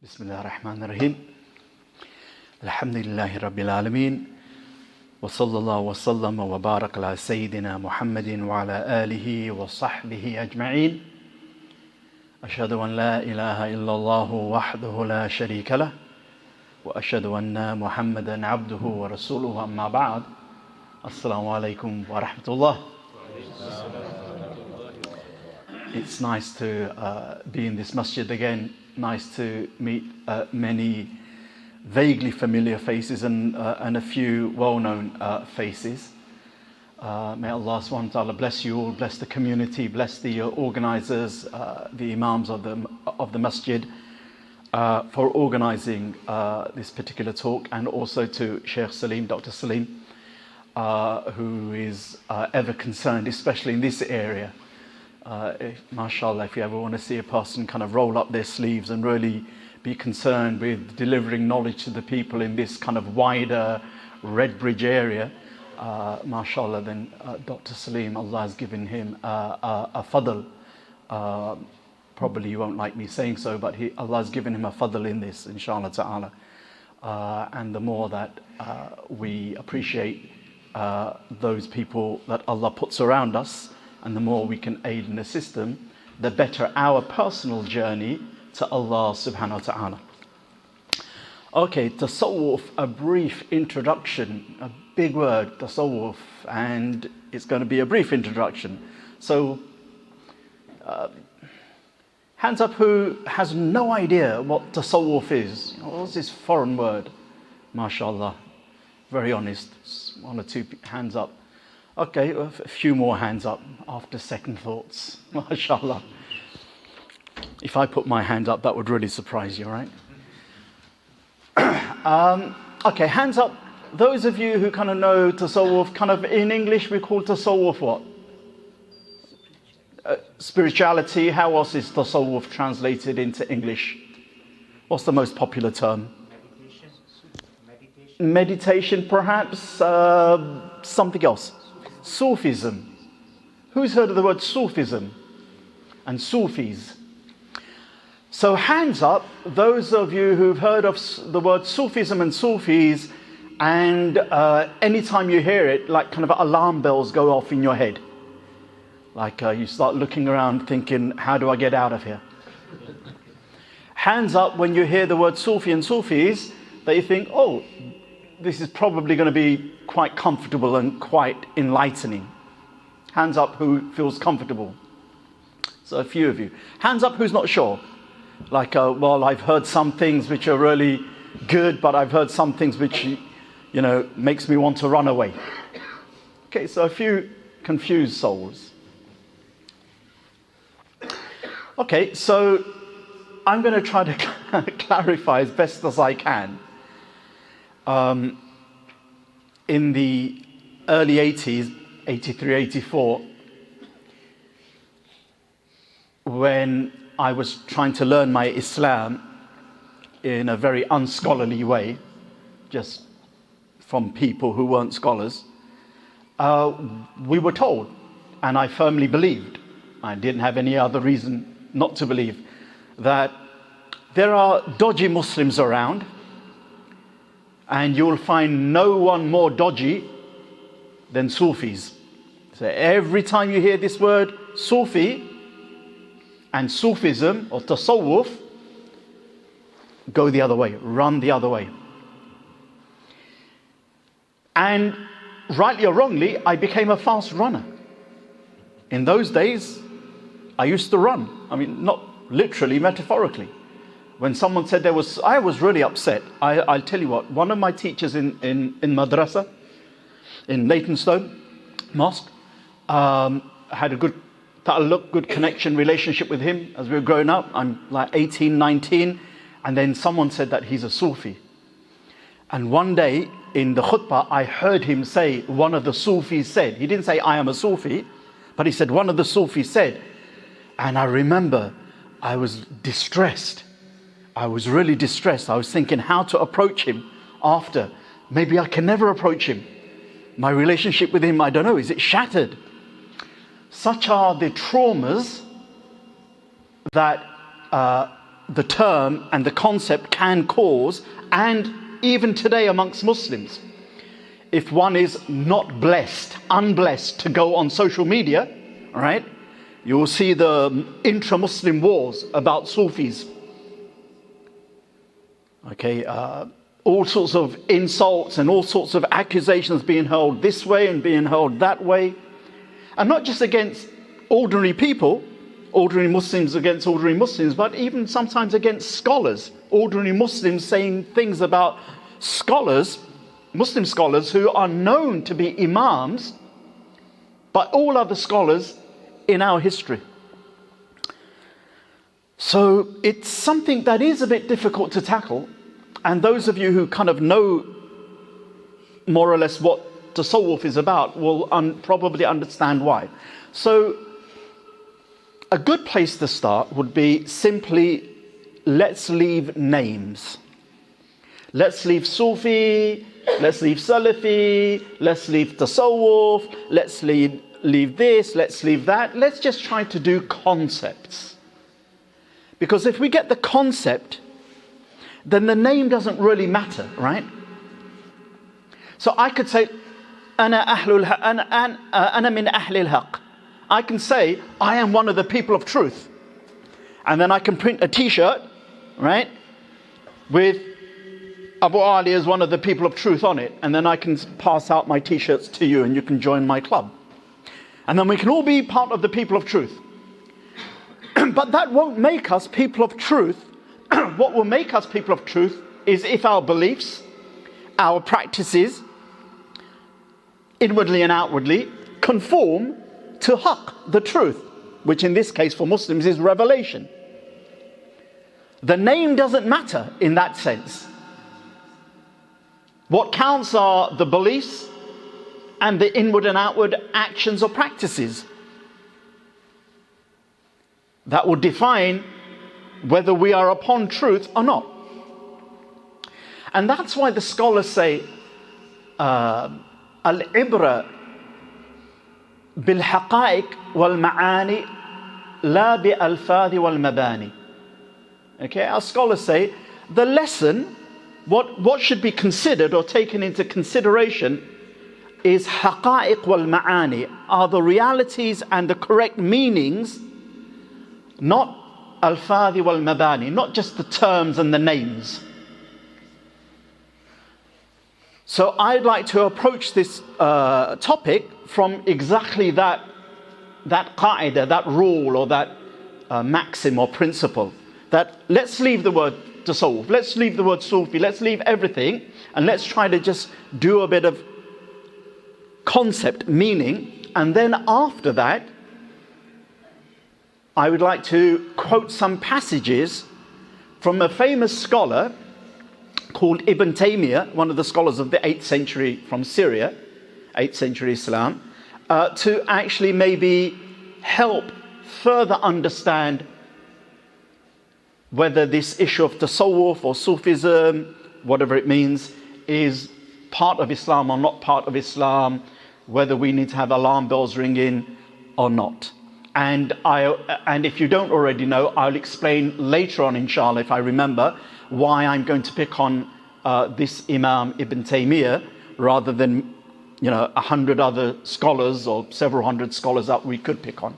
Bismillah ar-Rahman ar-Rahim. Alhamdulillahi Rabbil Alameen. Wa sallallahu wa sallam wa barak ala Sayyidina Muhammadin wa ala alihi wa sahbihi ajma'een. Ashhadu an la ilaha illallah wahdahu la sharika lah. Wa ashhadu anna Muhammadan abduhu wa rasuluhu amma ba'd. Assalamu alaikum wa rahmatullah. It's nice to be in this masjid again. Nice to meet many vaguely familiar faces and a few well-known faces. May Allah subhanahu wa ta'ala bless you all, bless the community, bless the organizers, the imams of the masjid for organizing this particular talk, and also to Sheikh Salim, Dr. Salim, who is ever concerned, especially in this area. MashaAllah, if you ever want to see a person kind of roll up their sleeves and really be concerned with delivering knowledge to the people in this kind of wider Redbridge allah, MashaAllah, then Dr. Salim, Allah has given him a Fadl. Probably you won't like me saying so, but Allah has given him a Fadl in this, inshallah ta'ala. And the more that we appreciate those people that Allah puts around us, and the more we can aid and assist them, the better our personal journey to Allah subhanahu wa ta'ala. Okay, tasawwuf, a brief introduction, a big word, tasawwuf, and it's going to be a brief introduction. So, hands up who has no idea what tasawwuf is. What's this foreign word? MashaAllah, very honest, one or two hands up. Okay, a few more hands up after second thoughts. MashaAllah. If I put my hand up, that would really surprise you, right? Okay, hands up. Those of you who kind of know tasawwuf, kind of in English we call tasawwuf what? Spirituality. How else is tasawwuf translated into English? What's the most popular term? Meditation, perhaps. Something else. Sufism. Who's heard of the word Sufism and Sufis? So hands up, those of you who've heard of the word Sufism and Sufis, and anytime you hear it, like kind of alarm bells go off in your head. Like you start looking around thinking, how do I get out of here? Hands up when you hear the word Sufi and Sufis, that you think, oh, this is probably going to be quite comfortable and quite enlightening. Hands up who feels comfortable. So a few of you. Hands up who's not sure. Like, well, I've heard some things which are really good, but I've heard some things which, you know, makes me want to run away. Okay, so a few confused souls. Okay, so I'm going to try to clarify as best as I can. In the early 80s, 83, 84, when I was trying to learn my Islam in a very unscholarly way, just from people who weren't scholars, we were told, and I firmly believed, I didn't have any other reason not to believe, that there are dodgy Muslims around, and you'll find no one more dodgy than Sufis. So every time you hear this word Sufi and Sufism or tasawwuf, go the other way, run the other way. And rightly or wrongly, I became a fast runner. In those days, I used to run. I mean, not literally, metaphorically. When someone said I was really upset. I'll tell you what, one of my teachers in madrasa, in Leytonstone Mosque, had a good ta'alluq, good connection, relationship with him as we were growing up. I'm like 18, 19, and then someone said that he's a Sufi. And one day in the khutbah, I heard him say, one of the Sufis said, he didn't say I am a Sufi, but he said one of the Sufis said, and I remember I was distressed. I was really distressed. I was thinking how to approach him after. Maybe I can never approach him. My relationship with him, I don't know, is it shattered? Such are the traumas that the term and the concept can cause, and even today amongst Muslims, if one is not blessed, unblessed to go on social media, right, you will see the intra-Muslim wars about Sufis. Okay, all sorts of insults and all sorts of accusations being hurled this way and being hurled that way. And not just against ordinary people, ordinary Muslims against ordinary Muslims, but even sometimes against scholars. Ordinary Muslims saying things about scholars, Muslim scholars who are known to be imams by all other scholars in our history. So it's something that is a bit difficult to tackle, and those of you who kind of know more or less what tasawwuf is about will probably understand why. So a good place to start would be simply, let's leave names. Let's leave Sufi, let's leave Salafi, let's leave tasawwuf, let's leave this, let's leave that. Let's just try to do concepts. Because if we get the concept, then the name doesn't really matter, right? So I could say, Ana min ahlil haq. I can say, I am one of the people of truth. And then I can print a t-shirt, right, with Abu Aaliya as one of the people of truth on it. And then I can pass out my t-shirts to you and you can join my club. And then we can all be part of the people of truth. But that won't make us people of truth. What will make us people of truth is if our beliefs, our practices, inwardly and outwardly, conform to haqq, the truth, which in this case for Muslims is revelation. The name doesn't matter in that sense. What counts are the beliefs and the inward and outward actions or practices that will define whether we are upon truth or not. And that's why the scholars say al-ibra bil-haqa'iq wal-ma'ani la bi-alfadhi wal-mabani. Okay, our scholars say the lesson, what should be considered or taken into consideration is haqa'iq wal-ma'ani, are the realities and the correct meanings, not al-fadhi wal-mabani, not just the terms and the names. So I'd like to approach this topic from exactly that qaida, that rule or that maxim or principle. That let's leave the word tasawwuf, let's leave the word Sufi, let's leave everything and let's try to just do a bit of concept, meaning, and then after that I would like to quote some passages from a famous scholar called Ibn Taymiyyah, one of the scholars of the 8th century from Syria, 8th century Islam, to actually maybe help further understand whether this issue of tasawwuf or Sufism, whatever it means, is part of Islam or not part of Islam, whether we need to have alarm bells ringing or not. And if you don't already know, I'll explain later on, inshallah, if I remember, why I'm going to pick on this Imam Ibn Taymiyyah rather than 100 other scholars or several hundred scholars that we could pick on.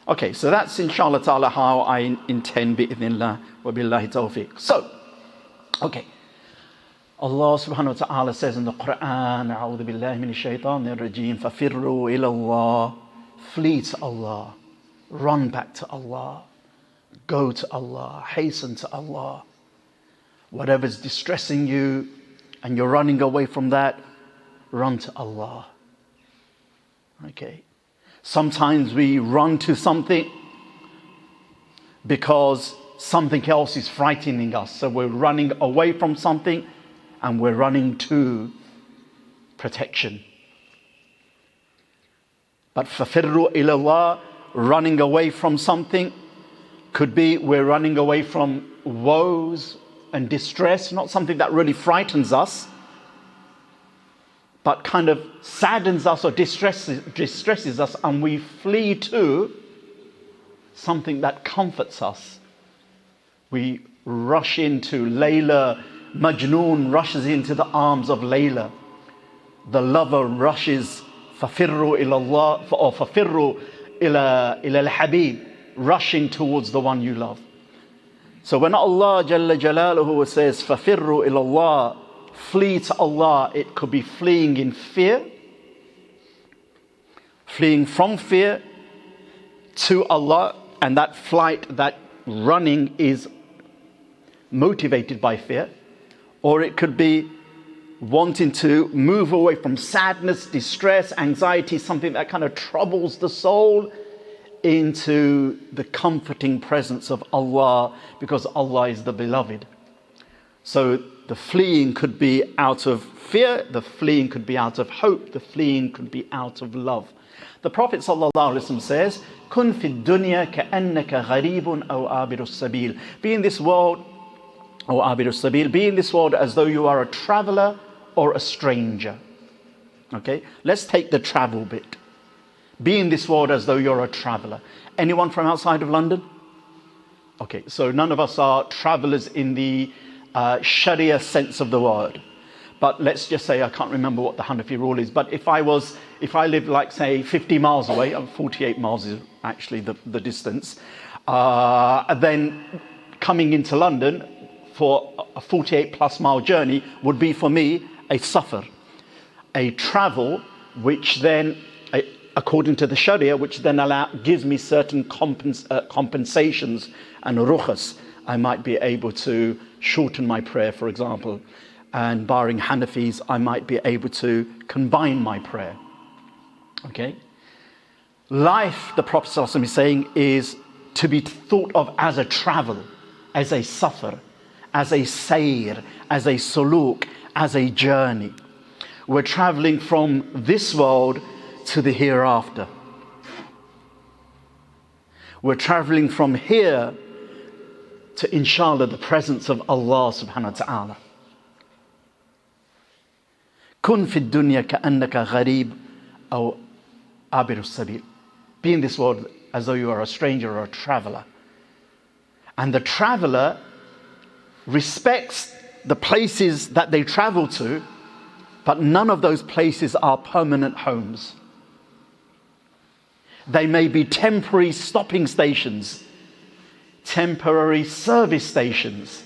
Okay, so that's inshallah ta'ala how I intend bi'idhnillah wa billahi tawfiq. So, okay. Allah subhanahu wa ta'ala says in the Quran, A'udhu billahi minash shaitanir rajeem, fafirru ila Allah. Flee to Allah, run back to Allah, go to Allah, hasten to Allah. Whatever's distressing you and you're running away from that, run to Allah. Okay. Sometimes we run to something because something else is frightening us. So we're running away from something and we're running to protection. But fafirru ilallah, running away from something, could be we're running away from woes and distress, not something that really frightens us, but kind of saddens us or distresses us, and we flee to something that comforts us, We rush into Layla. Majnoon rushes into the arms of Layla. The lover rushes, فَفِرُّوا إِلَى اللَّهِ or فَفِرُّوا إِلَى الْحَبِيبِ, rushing towards the one you love. So when Allah Jalla Jalaluhu says, فَفِرُّوا إِلَى اللَّهِ, flee to Allah, it could be fleeing in fear, fleeing from fear to Allah, and that flight, that running is motivated by fear. Or it could be wanting to move away from sadness, distress, anxiety, something that kind of troubles the soul, into the comforting presence of Allah, because Allah is the beloved. So the fleeing could be out of fear, the fleeing could be out of hope, the fleeing could be out of love. The Prophet ﷺ says, "Kun fi dunya ka'annaka gharibun aw abirus sabil." Be in this world, or abirus sabil, be in this world as though you are a traveler or a stranger. Okay, let's take the travel bit. Be in this world as though you're a traveler. Anyone from outside of London? Okay, so none of us are travelers in the Sharia sense of the word. But let's just say, I can't remember what the Hanafi rule is, but if I lived like say 50 miles away, 48 miles is actually the distance, then coming into London for a 48 plus mile journey would be for me a safar, a travel which then, according to the Sharia, which then gives me certain compensations and rukhas. I might be able to shorten my prayer, for example, and barring Hanafis, I might be able to combine my prayer. Okay? Life, the Prophet ﷺ is saying, is to be thought of as a travel, as a safar, as a sayr, as a suluk, as a journey. We're traveling from this world to the hereafter. We're traveling from here to, inshallah, the presence of Allah subhanahu wa ta'ala. Kun fi dunya ka'annaka gharib aw abirus sabil. Be in this world as though you are a stranger or a traveler. And the traveler respects the places that they travel to, but none of those places are permanent homes. They may be temporary stopping stations, temporary service stations,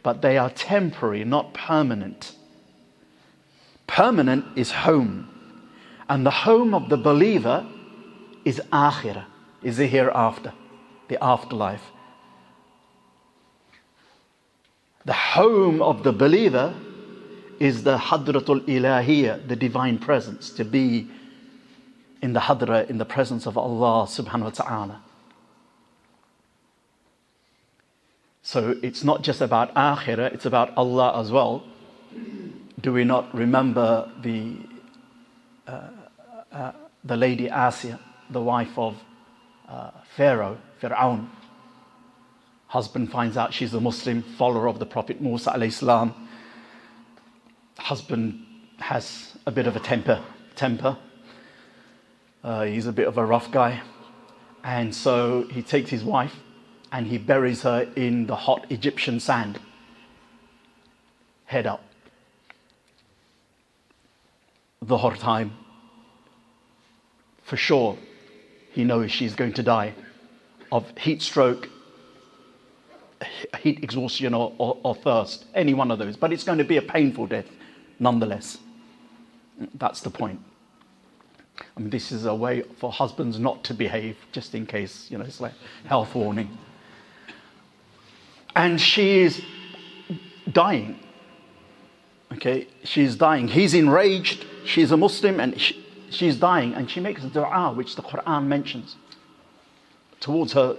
but they are temporary, not permanent. Permanent is home. And the home of the believer is akhirah, is the hereafter, the afterlife. The home of the believer is the hadratul ilahiyya, the divine presence, to be in the hadra, in the presence of Allah subhanahu wa ta'ala. So it's not just about akhirah, it's about Allah as well. Do we not remember the lady Asya, the wife of Fir'aun? Husband finds out she's a Muslim, follower of the Prophet Musa alayhi salam. Husband has a bit of a temper. He's a bit of a rough guy. And so he takes his wife and he buries her in the hot Egyptian sand, head up. Dhuhr time, for sure, he knows she's going to die of heat stroke, heat exhaustion or thirst, any one of those. But it's going to be a painful death nonetheless. That's the point. I mean, this is a way for husbands not to behave, just in case, it's like health warning. And she is dying. Okay, she's dying. He's enraged. She's a Muslim and she's dying. And she makes a dua, which the Quran mentions, towards her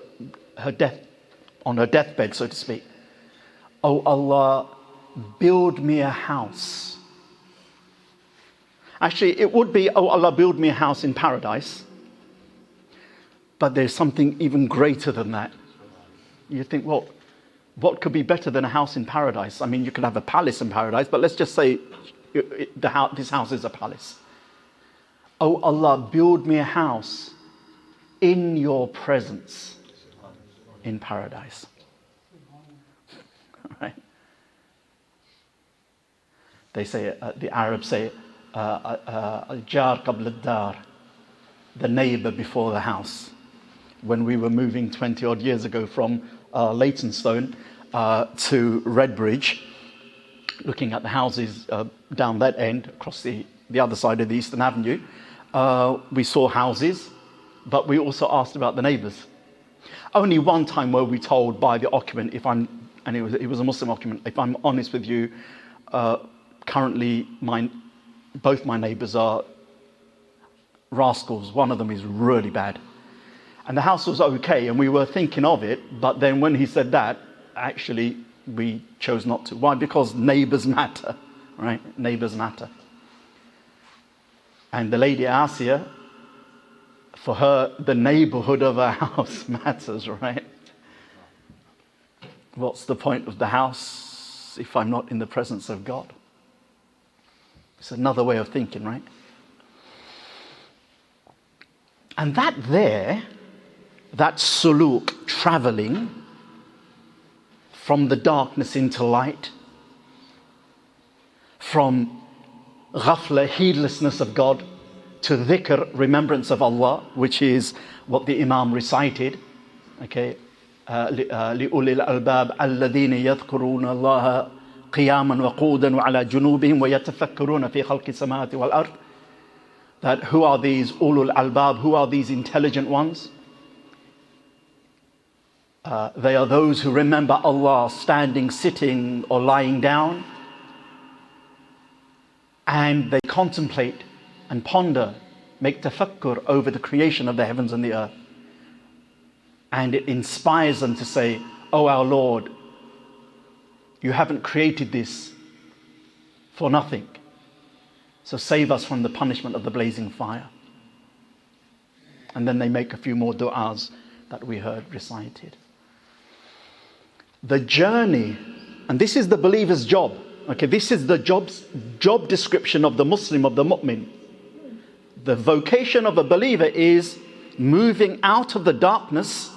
death, on her deathbed, so to speak. Oh Allah, build me a house. Actually, it would be, oh Allah, build me a house in paradise. But there's something even greater than that. You think, well, what could be better than a house in paradise? I mean, you could have a palace in paradise, but let's just say this house is a palace. Oh Allah, build me a house in your presence in paradise. They say, the Arabs say, al-jar qabl al-dar, the neighbor before the house. When we were moving 20 odd years ago from Leytonstone to Redbridge, looking at the houses down that end, across the other side of the Eastern Avenue, we saw houses, but we also asked about the neighbors. Only one time were we told by the occupant, and it was a Muslim occupant, if I'm honest with you, currently both my neighbors are rascals. One of them is really bad. And the house was okay, and we were thinking of it, but then when he said that, actually we chose not to. Why? Because neighbors matter, right? Neighbors matter. And the lady Asiya, for her, the neighborhood of her house matters, right? What's the point of the house if I'm not in the presence of God? It's another way of thinking, right? And that suluk, traveling from the darkness into light, from ghafla, heedlessness of God, to dhikr, remembrance of Allah, which is what the Imam recited. Okay, لِأُولِي الْأَلْبَابِ الَّذِينَ يَذْكُرُونَ اللَّهَ قِيَامًا وَقُودًا وَعَلَى جُنُوبِهِمْ وَيَتَفَكَّرُونَ فِي خَلْقِ السَّمَاوَاتِ وَالْأَرْضِ. That who are these ulul albab? Who are these intelligent ones? They are those who remember Allah standing, sitting, or lying down, and they contemplate and ponder, make tafakkur over the creation of the heavens and the earth. And it inspires them to say, "Oh our Lord, you haven't created this for nothing. So save us from the punishment of the blazing fire." And then they make a few more du'as that we heard recited. The journey, and this is the believer's job. Okay, this is the job description of the Muslim, of the mu'min. The vocation of a believer is moving out of the darkness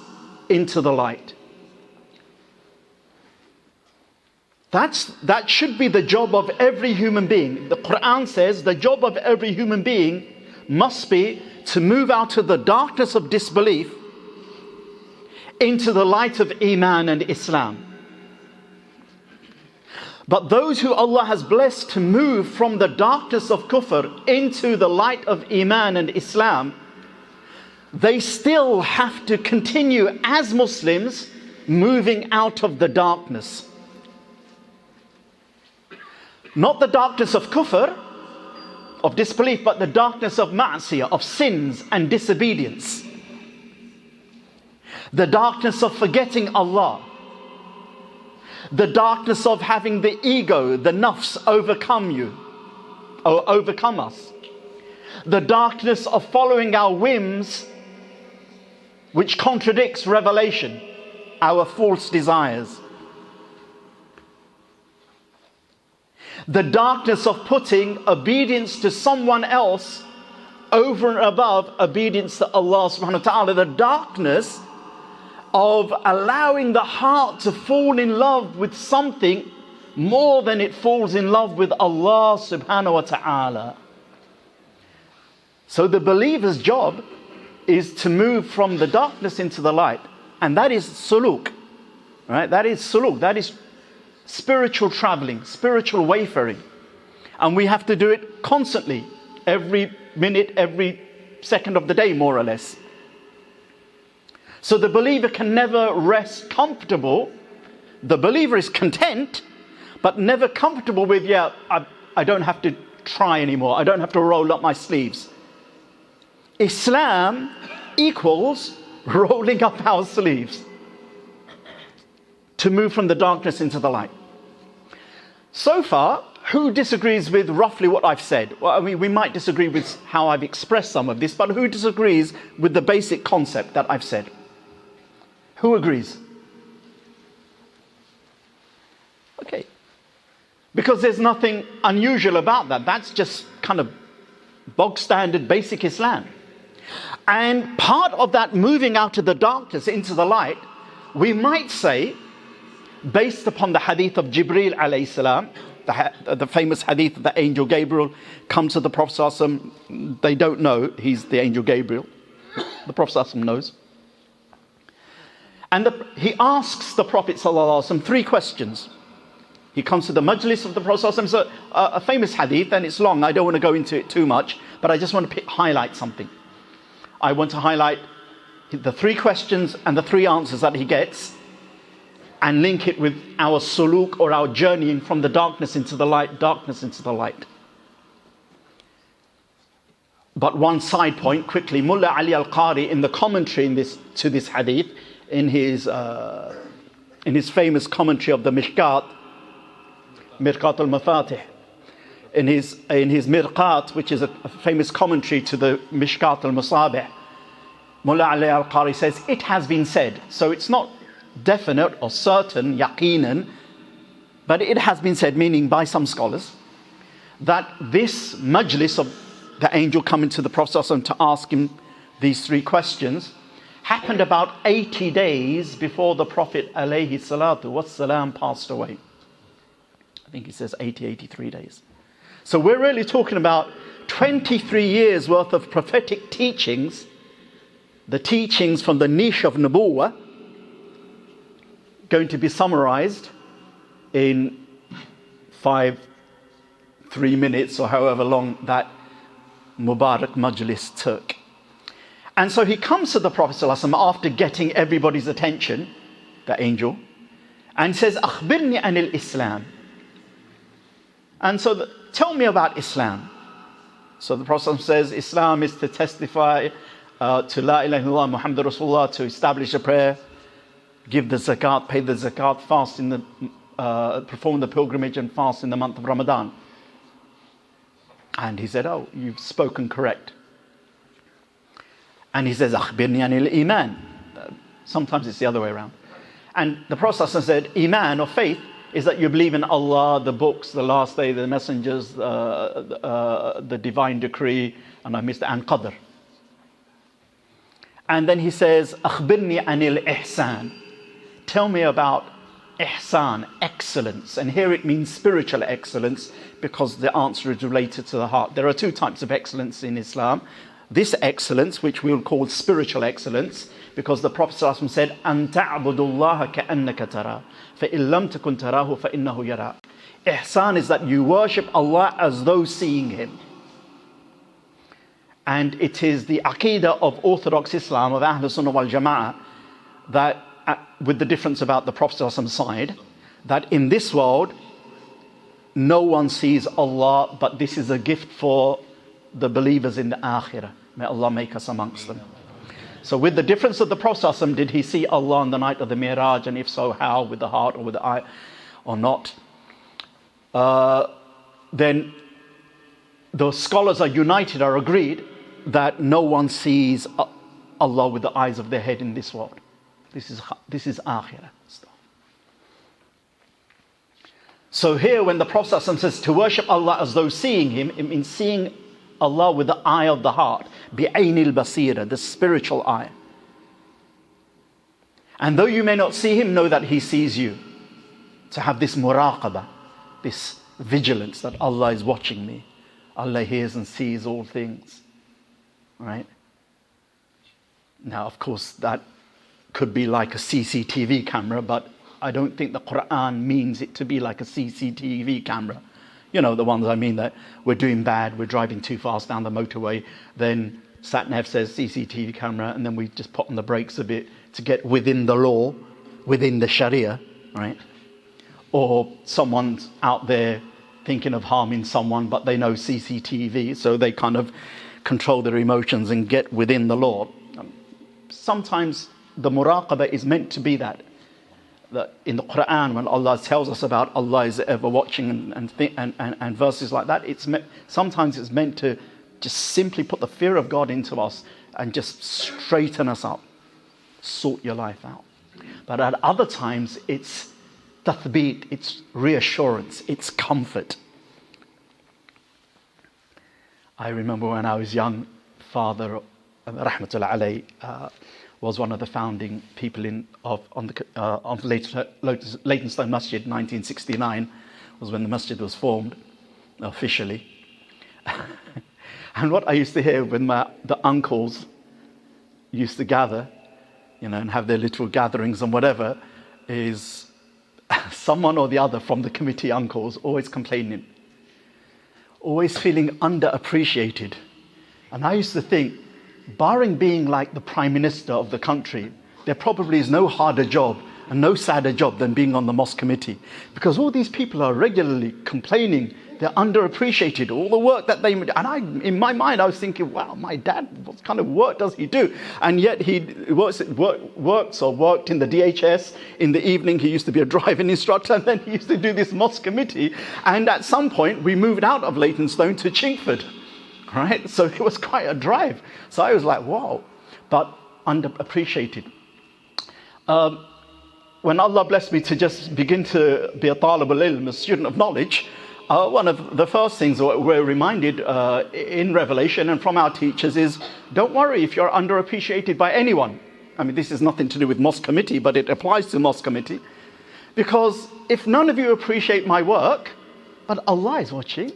into the light. That should be the job of every human being. The Quran says the job of every human being must be to move out of the darkness of disbelief into the light of Iman and Islam. But those who Allah has blessed to move from the darkness of kufr into the light of Iman and Islam, they still have to continue as Muslims moving out of the darkness. Not the darkness of kufr, of disbelief, but the darkness of ma'siyah, of sins and disobedience. The darkness of forgetting Allah. The darkness of having the ego, the nafs, overcome you, or overcome us. The darkness of following our whims, which contradicts revelation, our false desires. The darkness of putting obedience to someone else over and above obedience to Allah subhanahu wa ta'ala. The darkness of allowing the heart to fall in love with something more than it falls in love with Allah subhanahu wa ta'ala. So the believer's job is to move from the darkness into the light. And that is suluk. Right? That is suluk. That is spiritual traveling, spiritual wayfaring. And we have to do it constantly, every minute, every second of the day, more or less. So the believer can never rest comfortable. The believer is content, but never comfortable with, I don't have to try anymore. I don't have to roll up my sleeves. Islam equals rolling up our sleeves to move from the darkness into the light. So far, who disagrees with roughly what I've said? Well, I mean, we might disagree with how I've expressed some of this, but who disagrees with the basic concept that I've said? Who agrees? Okay. Because there's nothing unusual about that. That's just kind of bog standard basic Islam. And part of that moving out of the darkness into the light, we might say based upon the hadith of Jibreel alayhi salam, the famous hadith of the angel Gabriel comes to the Prophet ﷺ. They don't know he's the angel Gabriel. The Prophet ﷺ knows. And he asks the Prophet ﷺ 3 questions. He comes to the majlis of the Prophet ﷺ. It's a famous hadith, and it's long. I don't want to go into it too much, but I just want to highlight something. I want to highlight the 3 questions and the 3 answers that he gets, and link it with our suluk, or our journeying from the darkness into the light, darkness into the light. But one side point quickly, Mullah Ali al-Qari, in the commentary to this hadith, in his famous commentary of the Mishkat al-Mafatih, in his Mirqat, which is a famous commentary to the Mishkat al-Masabih, Mullah Ali al-Qari says, it has been said. So it's not definite or certain, yaqinan, but it has been said, meaning by some scholars, that this majlis of the angel coming to the Prophet ﷺ to ask him these 3 questions happened about 80 days before the Prophet alayhi salatu wassalam passed away. I think he says 83 days. So we're really talking about 23 years worth of prophetic teachings, the teachings from the niche of Nubuwwah, going to be summarized in 3 minutes or however long that Mubarak Majlis took. And so he comes to the Prophet ﷺ after getting everybody's attention, the angel, and says, Akhbirni anil Islam. And so tell me about Islam. So the Prophet ﷺ says, Islam is to testify to La ilaha illallah Muhammad Rasulullah, to establish a prayer, give the zakat, pay the zakat, fast in the, perform the pilgrimage and fast in the month of Ramadan. And he said, oh, you've spoken correct. And he says, Akhbirni anil Iman. Sometimes it's the other way around. And the Prophet said, Iman, or faith, is that you believe in Allah, the books, the last day, the messengers, the divine decree, and I missed, and Qadr. And then he says, Akhbirni anil Ihsan. Tell me about ihsan, excellence. And here it means spiritual excellence, because the answer is related to the heart. There are 2 types of excellence in Islam. This excellence, which we will call spiritual excellence, because the Prophet ﷺ said, أَن تَعْبُدُ اللَّهَ كَأَنَّكَ تَرَى فَإِن لَمْ تَكُنْ تَرَاهُ فَإِنَّهُ يَرَى. Ihsan is that you worship Allah as though seeing Him. And it is the aqidah of Orthodox Islam, of Ahl Sunnah wal Jama'ah, that with the difference about the Prophet ﷺ side, that in this world, no one sees Allah, but this is a gift for the believers in the Akhirah. May Allah make us amongst them. So with the difference of the Prophet ﷺ, did he see Allah on the night of the Miraj? And if so, how? With the heart or with the eye or not? Then the scholars are united, are agreed that no one sees Allah with the eyes of their head in this world. This is Akhirah stuff. So here when the Prophet ﷺ says to worship Allah as though seeing Him, it means seeing Allah with the eye of the heart, bi'aynil basira, the spiritual eye. And though you may not see Him, know that He sees you. To have this muraqabah, this vigilance that Allah is watching me. Allah hears and sees all things. Right? Now, of course, that could be like a CCTV camera, but I don't think the Quran means it to be like a CCTV camera. You know, the ones I mean, that we're doing bad, we're driving too fast down the motorway, then Sat-Nav says CCTV camera, and then we just put on the brakes a bit to get within the law, within the Sharia, right? Or someone's out there thinking of harming someone, but they know CCTV, so they kind of control their emotions and get within the law. Sometimes the muraqabah is meant to be that in the Quran, when Allah tells us about Allah is ever watching and verses like that, sometimes it's meant to just simply put the fear of God into us and just straighten us up, sort your life out. But at other times, it's tathbeet, it's reassurance, it's comfort. I remember when I was young, Father, rahmatullah alayhi, was one of the founding people of Leytonstone Masjid. 1969 was when the masjid was formed officially. And what I used to hear when the uncles used to gather, and have their little gatherings and whatever, is someone or the other from the committee uncles always complaining, always feeling underappreciated. And I used to think, barring being like the Prime Minister of the country, there probably is no harder job and no sadder job than being on the mosque committee. Because all these people are regularly complaining they're underappreciated, all the work that they do. And in my mind, I was thinking, wow, my dad, what kind of work does he do? And yet he worked in the DHS. In the evening, he used to be a driving instructor, and then he used to do this mosque committee. And at some point, we moved out of Leytonstone to Chingford, right? So it was quite a drive. So I was like, wow, but underappreciated. When Allah blessed me to just begin to be a Talib al-Ilm, a student of knowledge, one of the first things we're reminded in Revelation and from our teachers is, don't worry if you're underappreciated by anyone. I mean, this is nothing to do with mosque committee, but it applies to mosque committee. Because if none of you appreciate my work, but Allah is watching,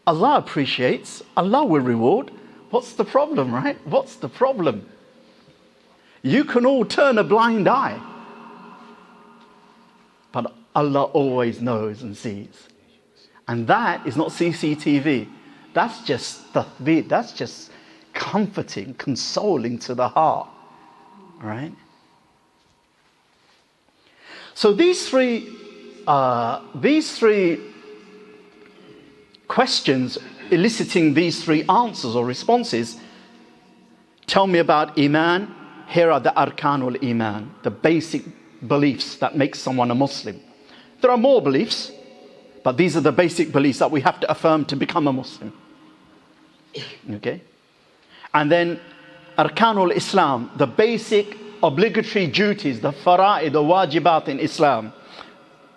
Allah appreciates, Allah will reward, what's the problem, right? What's the problem? You can all turn a blind eye, but Allah always knows and sees. And that is not CCTV. That's just Tafdîl. That's just comforting, consoling to the heart. Right? So these three questions, eliciting these three answers or responses, tell me about Iman. Here are the Arkanul Iman, the basic beliefs that make someone a Muslim. There are more beliefs, but these are the basic beliefs that we have to affirm to become a Muslim. Okay? And then Arkanul Islam, the basic obligatory duties, the fara'id, the wajibat in Islam.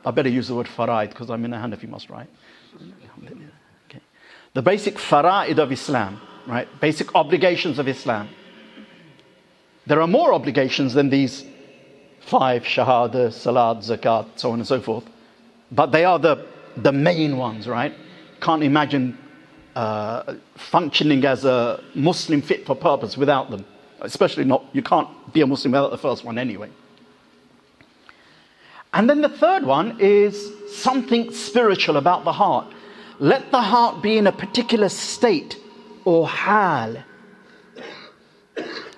I better use the word fara'id because I'm in a Hanafi mosque, right? Okay. The basic fara'id of Islam, right? Basic obligations of Islam. There are more obligations than these 5, shahada, salat, zakat, so on and so forth. But they are the main ones, right? Can't imagine functioning as a Muslim fit for purpose without them. Especially not, you can't be a Muslim without the first one anyway. And then the third one is something spiritual about the heart. Let the heart be in a particular state or hal.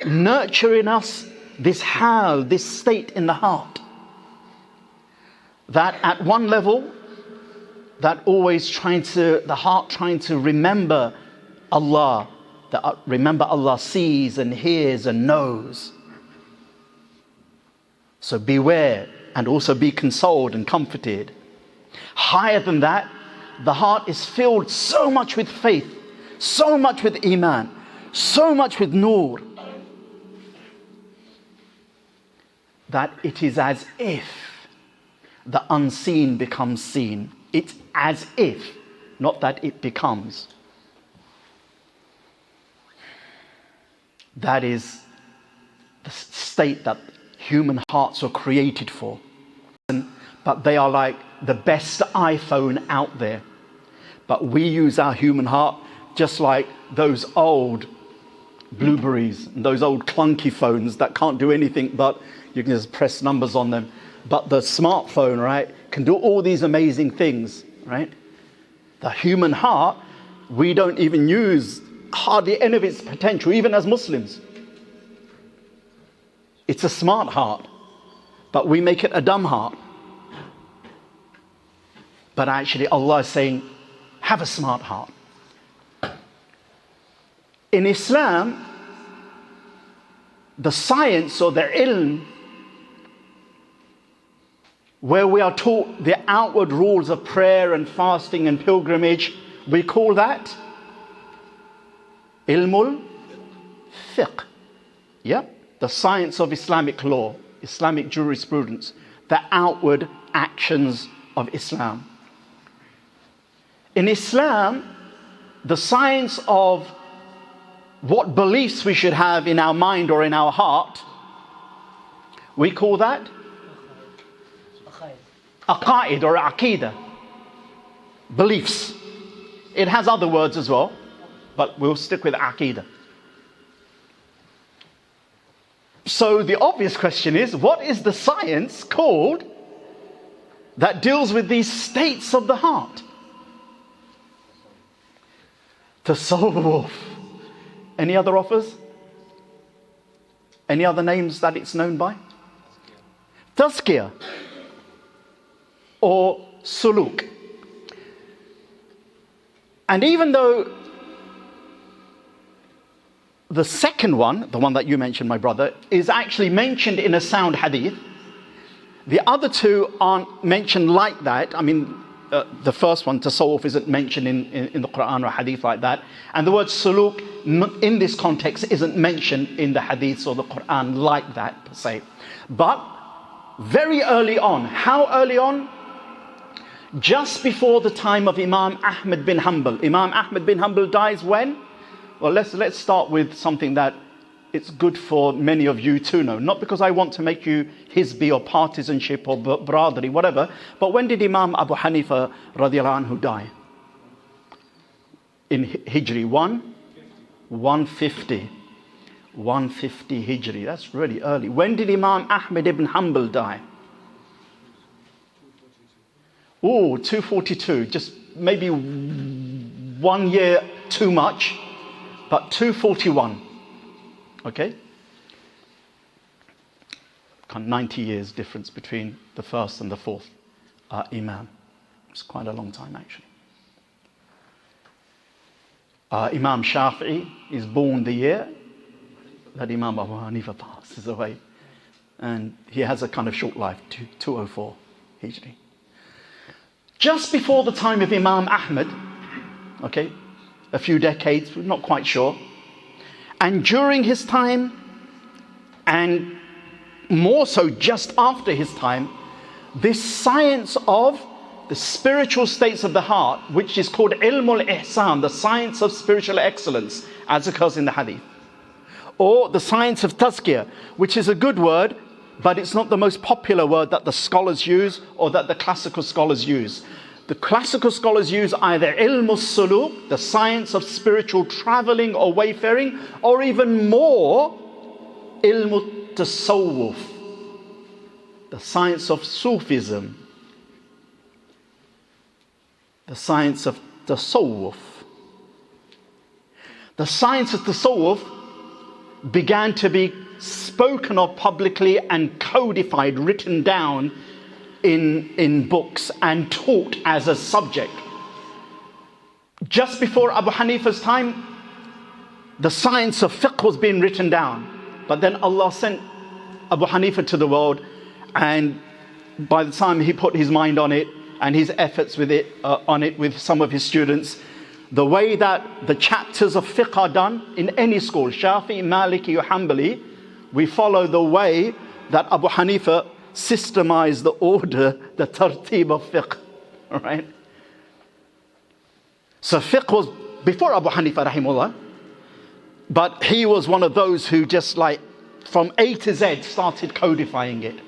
Nurture in us this hal, this state in the heart. That at one level, that always the heart trying to remember Allah, that remember Allah sees and hears and knows. So beware and also be consoled and comforted. Higher than that, the heart is filled so much with faith, so much with Iman, so much with Nur, that it is as if the unseen becomes seen. It's as if, not that it becomes. That is the state that human hearts are created for. But they are like the best iPhone out there. But we use our human heart just like those old Blueberries, those old clunky phones that can't do anything but you can just press numbers on them. But the smartphone, right, can do all these amazing things, right? The human heart, we don't even use hardly any of its potential, even as Muslims. It's a smart heart, but we make it a dumb heart. But actually Allah is saying, have a smart heart. In Islam, the science or the ilm, where we are taught the outward rules of prayer and fasting and pilgrimage, we call that ilmul fiqh. Yeah? The science of Islamic law, Islamic jurisprudence, the outward actions of Islam. In Islam, the science of what beliefs we should have in our mind or in our heart, we call that aqaid or aqidah. Beliefs. It has other words as well, but we'll stick with aqidah. So the obvious question is, what is the science called that deals with these states of the heart? Tasawwuf. Any other offers? Any other names that it's known by? Tazkiyah or suluk. And even though the second one, the one that you mentioned, my brother, is actually mentioned in a sound hadith, the other two aren't mentioned like that. I mean, the first one, tasawwuf, isn't mentioned in the Quran or hadith like that. And the word suluk in this context isn't mentioned in the hadiths or the Quran like that per se. But very early on, how early on? Just before the time of Imam Ahmad bin Hanbal. Imam Ahmad bin Hanbal dies when? Well, let's start with something that it's good for many of you to know. Not because I want to make you hizbi or partisanship or brotherly, whatever. But when did Imam Abu Hanifa radiallahu anhu die? In Hijri 150. 150 Hijri. That's really early. When did Imam Ahmad ibn Hanbal die? Oh, 242. Just maybe 1 year too much. But 241. Okay? 90 years difference between the first and the fourth Imam. It's quite a long time actually. Imam Shafi is born the year that Imam Abu Hanifa passes away. And he has a kind of short life, 204 Hijri. Just before the time of Imam Ahmad, okay, a few decades, we're not quite sure. And during his time, and more so just after his time, this science of the spiritual states of the heart, which is called Ilm al-Ihsan, the science of spiritual excellence, as occurs in the hadith. Or the science of Tazkiyah, which is a good word, but it's not the most popular word that the scholars use or that the classical scholars use. The classical scholars use either Ilm al-Suluk, the science of spiritual traveling or wayfaring, or even more, Ilm al-Tasawwuf, the science of Sufism, the science of Tasawwuf. The science of Tasawwuf began to be spoken of publicly and codified, written down in books and taught as a subject. Just before Abu Hanifa's time, the science of fiqh was being written down. But then Allah sent Abu Hanifa to the world, and by the time he put his mind on it and his efforts with it, on it with some of his students, the way that the chapters of fiqh are done in any school, Shafi, Maliki or Hanbali, we follow the way that Abu Hanifa systemized the order, the tartib of fiqh. Alright? So fiqh was before Abu Hanifa rahimullah, but he was one of those who just like from A to Z started codifying it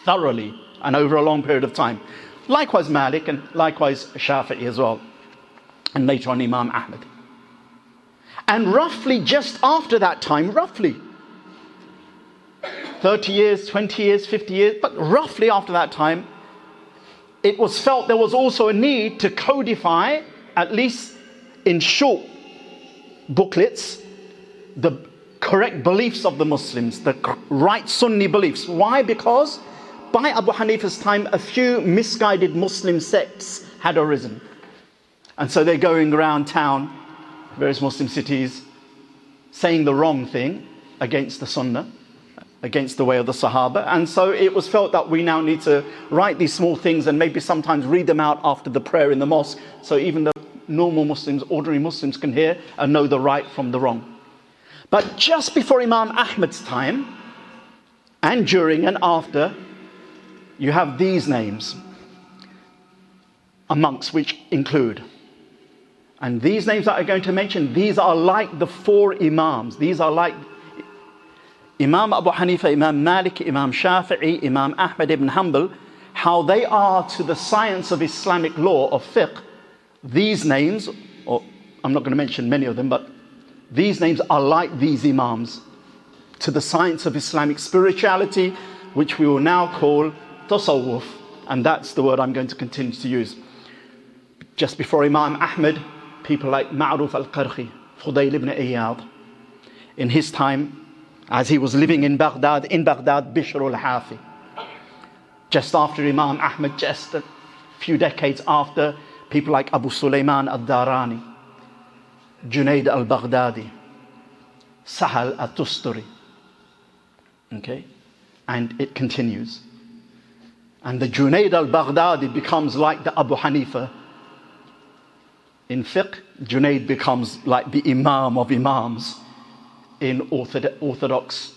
thoroughly and over a long period of time. Likewise Malik and likewise Shafi'i as well. And later on Imam Ahmad. And roughly just after that time, roughly 30 years, 20 years, 50 years, but roughly after that time, it was felt there was also a need to codify, at least in short booklets, the correct beliefs of the Muslims, the right Sunni beliefs. Why? Because by Abu Hanifa's time, a few misguided Muslim sects had arisen. And so they're going around town, various Muslim cities, saying the wrong thing against the Sunnah, against the way of the Sahaba. And so it was felt that we now need to write these small things and maybe sometimes read them out after the prayer in the mosque, so even the normal Muslims, ordinary Muslims can hear and know the right from the wrong. But just before Imam Ahmad's time, and during and after, you have these names, amongst which include And these names that I'm going to mention, these are like the four Imams. These are like Imam Abu Hanifa, Imam Malik, Imam Shafi'i, Imam Ahmad ibn Hanbal, how they are to the science of Islamic law, of fiqh. These names, or I'm not going to mention many of them, but these names are like these Imams to the science of Islamic spirituality, which we will now call tasawwuf. And that's the word I'm going to continue to use. Just before Imam Ahmad, people like Ma'ruf al-Qarhi, Fadl ibn Iyad. In his time, as he was living in Baghdad, Bishr al-Hafi. Just after Imam Ahmad, just a few decades after, people like Abu Sulaiman al-Darani, Junayd al-Baghdadi, Sahal al-Tusturi. Okay? And it continues. And the Junayd al-Baghdadi becomes like the Abu Hanifa. In fiqh, Junayd becomes like the Imam of Imams in orthodox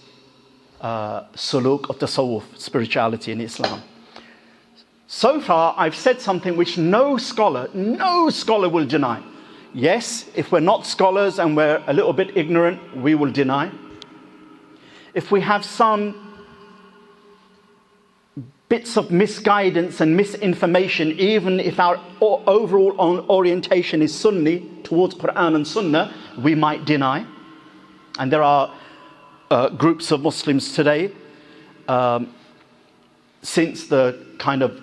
suluk of tasawwuf, spirituality in Islam. So far, I've said something which no scholar will deny. Yes, if we're not scholars and we're a little bit ignorant, we will deny. If we have some bits of misguidance and misinformation, even if our overall orientation is Sunni, towards Quran and Sunnah, we might deny. And there are groups of Muslims today, since the kind of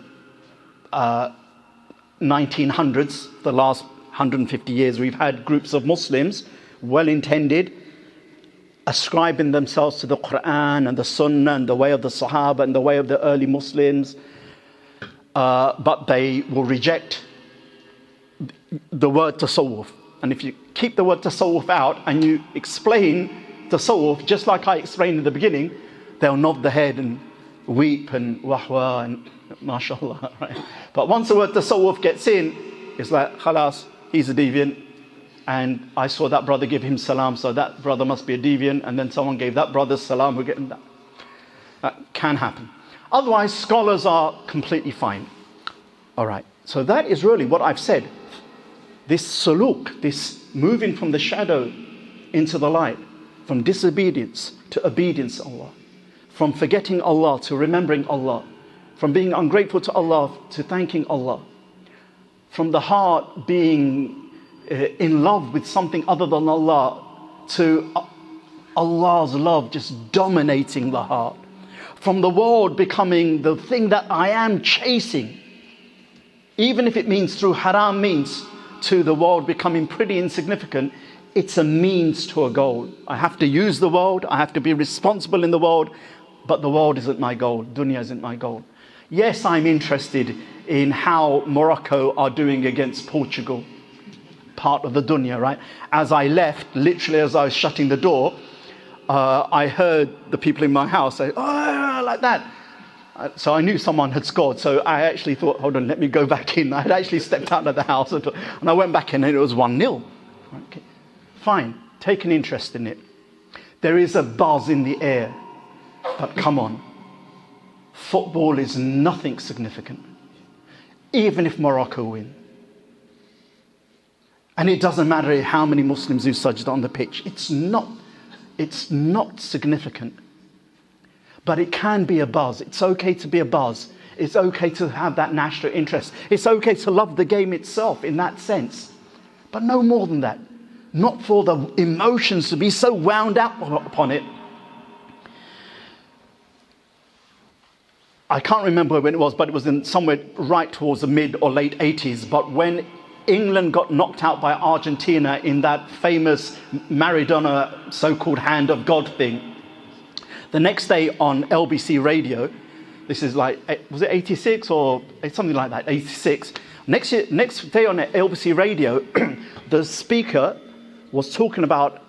1900s, the last 150 years, we've had groups of Muslims, well-intended, ascribing themselves to the Quran and the Sunnah and the way of the Sahaba and the way of the early Muslims, but they will reject the word tasawwuf. And if you keep the word tasawwuf out and you explain tasawwuf just like I explained in the beginning, they'll nod the head and weep and wahwa and mashallah, right? But once the word tasawwuf gets in, it's like, khalas, he's a deviant, and I saw that brother give him salam, so that brother must be a deviant, and then someone gave that brother salam, we're getting that. That can happen. Otherwise, scholars are completely fine. All right, so that is really what I've said. This suluk, this moving from the shadow into the light, from disobedience to obedience to Allah, from forgetting Allah to remembering Allah, from being ungrateful to Allah to thanking Allah, from the heart being in love with something other than Allah to Allah's love just dominating the heart, from the world becoming the thing that I am chasing, even if it means through haram means, to the world becoming pretty insignificant. It's a means to a goal. I have to use the world, I have to be responsible in the world, but the world isn't my goal, dunya isn't my goal. Yes, I'm interested in how Morocco are doing against Portugal, part of the dunya, right? As I left, literally as I was shutting the door, I heard the people in my house say, oh, like that. So I knew someone had scored, so I actually thought, hold on, let me go back in. I had actually stepped out of the house and I went back in and it was 1-0. Okay. Fine, take an interest in it. There is a buzz in the air, but come on. Football is nothing significant, even if Morocco win. And it doesn't matter how many Muslims do sajda on the pitch. It's not significant. But it can be a buzz. It's okay to be a buzz. It's okay to have that national interest. It's okay to love the game itself in that sense. But no more than that. Not for the emotions to be so wound up upon it. I can't remember when it was, but it was in somewhere right towards the mid or late 80s. But when England got knocked out by Argentina in that famous Maradona so-called hand of God thing, the next day on LBC radio, this is like, was it 86 or something like that, 86. Next day on LBC radio, the speaker was talking about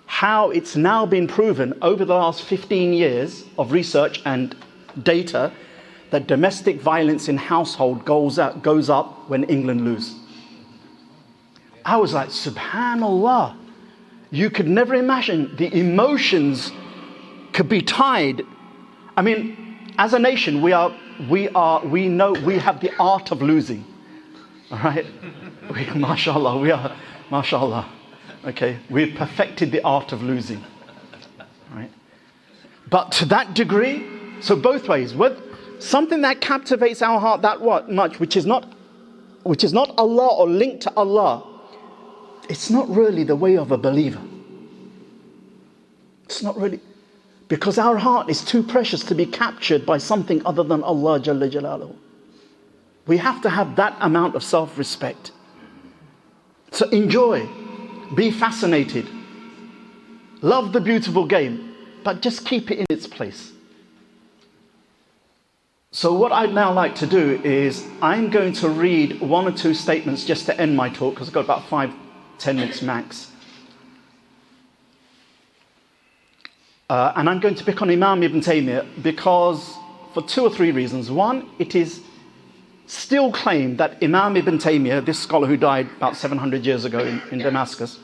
how it's now been proven over the last 15 years of research and data that domestic violence in household goes up when England lose. I was like, subhanallah, you could never imagine the emotions could be tied. I mean, as a nation, we know we have the art of losing. All right? Mashallah, we are, mashallah. Okay, we've perfected the art of losing. Right? But to that degree, so both ways, something that captivates our heart that much, which is not Allah or linked to Allah, it's not really the way of a believer. It's not really, because our heart is too precious to be captured by something other than Allah Jalla Jalaluhu. We have to have that amount of self-respect. So enjoy, be fascinated, love the beautiful game, but just keep it in its place. So what I'd now like to do is I'm going to read one or two statements just to end my talk, because I've got about 5-10 minutes max. And I'm going to pick on Imam Ibn Taymiyyah because for 2 or 3 reasons. One, it is still claimed that Imam Ibn Taymiyyah, this scholar who died about 700 years ago in Damascus,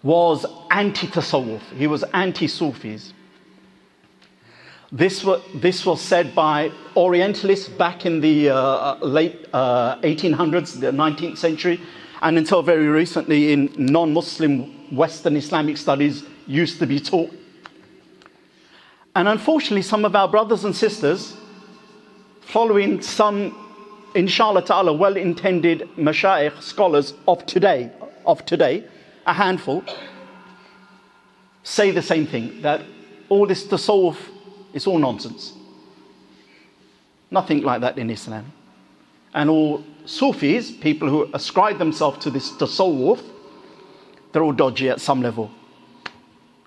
was anti-tasawwuf. He was anti-Sufis. This was said by Orientalists back in the late 1800s, the 19th century, and until very recently in non-Muslim Western Islamic studies used to be taught. And unfortunately, some of our brothers and sisters, following some, inshallah ta'ala, well-intended mashayikh scholars of today, a handful, say the same thing, that all this tasawwuf is all nonsense. Nothing like that in Islam. And all Sufis, people who ascribe themselves to this tasawwuf, they're all dodgy at some level.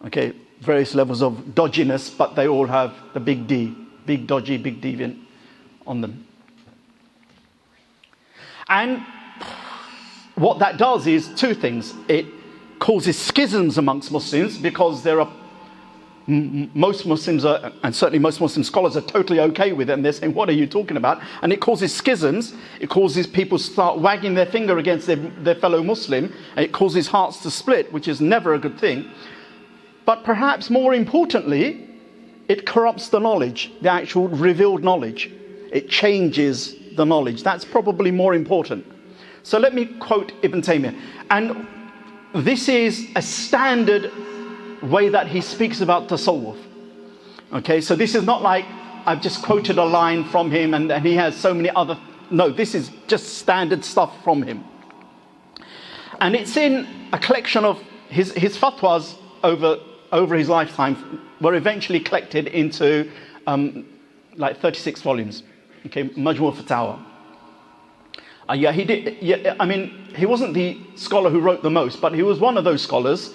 Okay, various levels of dodginess, but they all have the big D, big dodgy, big deviant on them. And what that does is 2 things. It causes schisms amongst Muslims, because there are most Muslims are, and certainly most Muslim scholars are totally okay with it, and they're saying, what are you talking about? And it causes schisms. It causes people to start wagging their finger against their fellow Muslim, and it causes hearts to split, which is never a good thing. But perhaps more importantly, it corrupts the knowledge, the actual revealed knowledge. It changes the knowledge. That's probably more important. So let me quote Ibn Taymiyyah. And this is a standard way that he speaks about tasawwuf. Okay, so this is not like I've just quoted a line from him and he has so many other... No, this is just standard stuff from him. And it's in a collection of his fatwas over his lifetime, were eventually collected into like 36 volumes. Okay, Majmu' Fatawa. He wasn't the scholar who wrote the most, but he was one of those scholars,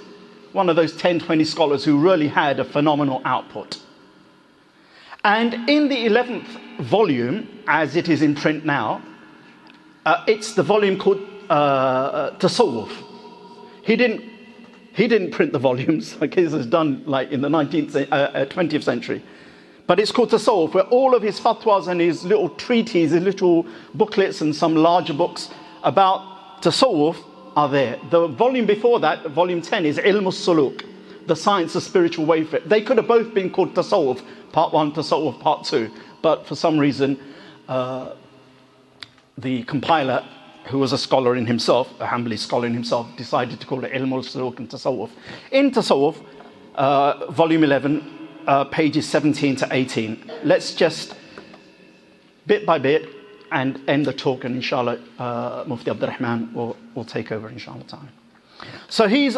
one of those 10, 20 scholars who really had a phenomenal output. And in the 11th volume, as it is in print now, it's the volume called Tasawwuf. He didn't print the volumes. Okay, this was done like in the 20th century. But it's called Tasawwuf, where all of his fatwas and his little treatises, his little booklets and some larger books about Tasawwuf are there. The volume before that, volume 10, is Ilm al-Suluk, the science of spiritual wayfaring. They could have both been called Tasawwuf, part 1, Tasawwuf, part 2. But for some reason, the compiler, who was a scholar in himself, a Hanbali scholar in himself, decided to call it Ilm al-Suluk and Tasawwuf. In Tasawwuf, volume 11, pages 17 to 18. Let's just, bit by bit, and end the talk, and inshallah, Mufti Ar-Rahman will take over, inshallah ta'ala. So he's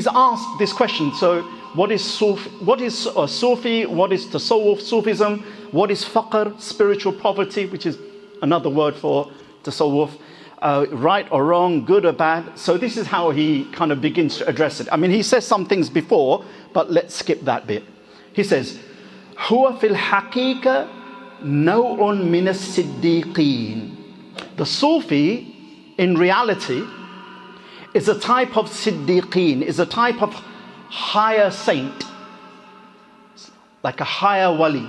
asked this question. So what is Sufi? What is Sufi? What is Tasawwuf, Sufism? What is Faqr, spiritual poverty, which is another word for Tasawwuf? Right or wrong, good or bad? So this is how he kind of begins to address it. I mean, he says some things before, but let's skip that bit. He says, "Huwa fil haqiqa naw'un min as-siddiqeen." The Sufi, in reality, is a type of siddiqeen, is a type of higher saint, like a higher wali.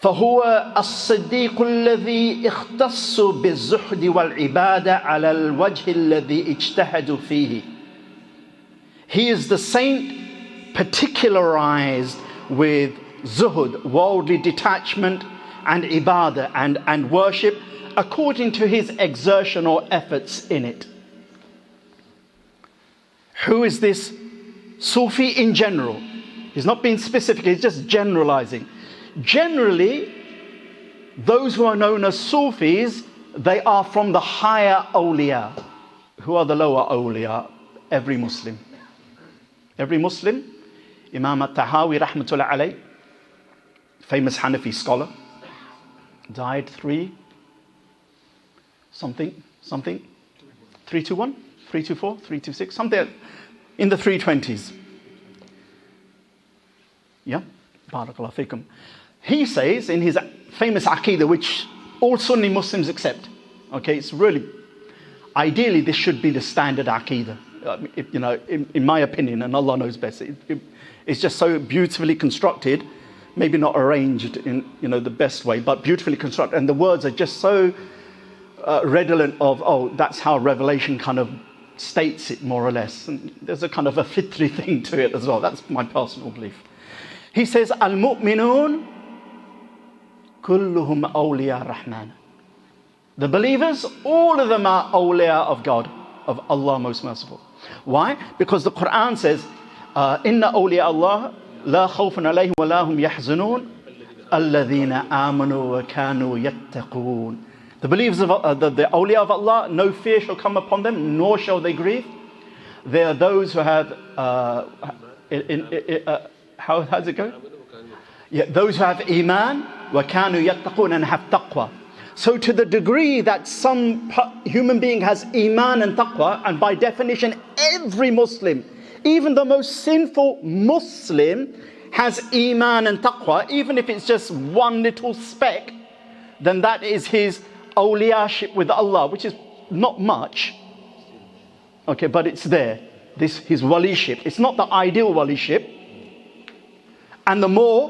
فهو الصديق الذي اختص بالزهد والعبادة على الوجه الذي اجتهد فيه. He is the saint particularized with zuhud, worldly detachment, and ibadah and worship according to his exertion or efforts in it. Who is this Sufi in general? He's not being specific, he's just generalizing. Generally, those who are known as Sufis, they are from the higher awliya. Who are the lower awliya? Every Muslim. Every Muslim. Imam al-Tahawi rahmatullah alayh, famous Hanafi scholar, died 321, 324, 326, something in the 320s. Yeah, barakallahu fikum. He says in his famous Aqidah, which all Sunni Muslims accept, okay, it's really, ideally this should be the standard Aqidah, in my opinion, and Allah knows best. It's just so beautifully constructed, maybe not arranged in the best way, but beautifully constructed, and the words are just so redolent of, that's how Revelation kind of states it, more or less. And there's a kind of a fitri thing to it as well. That's my personal belief. He says, Al-Mu'minun kulluhum awliya ar-Rahman. The believers, all of them are awliya of God, of Allah most merciful. Why? Because the Quran says, Inna awliya Allah la khawfun alayhim wa la hum yahzanun alladhina amanu wa kanu yattaqun. The believers of the awliya of Allah, no fear shall come upon them, nor shall they grieve. They are those who have how does it go? Yeah, those who have Iman wa kanu yattaqun, and have Taqwa. So to the degree that some human being has Iman and Taqwa, and by definition every Muslim, even the most sinful Muslim, has Iman and Taqwa, even if it's just one little speck, then that is his awliyaship with Allah, which is not much. Okay, but it's there. This his waliship. It's not the ideal waliship. And the more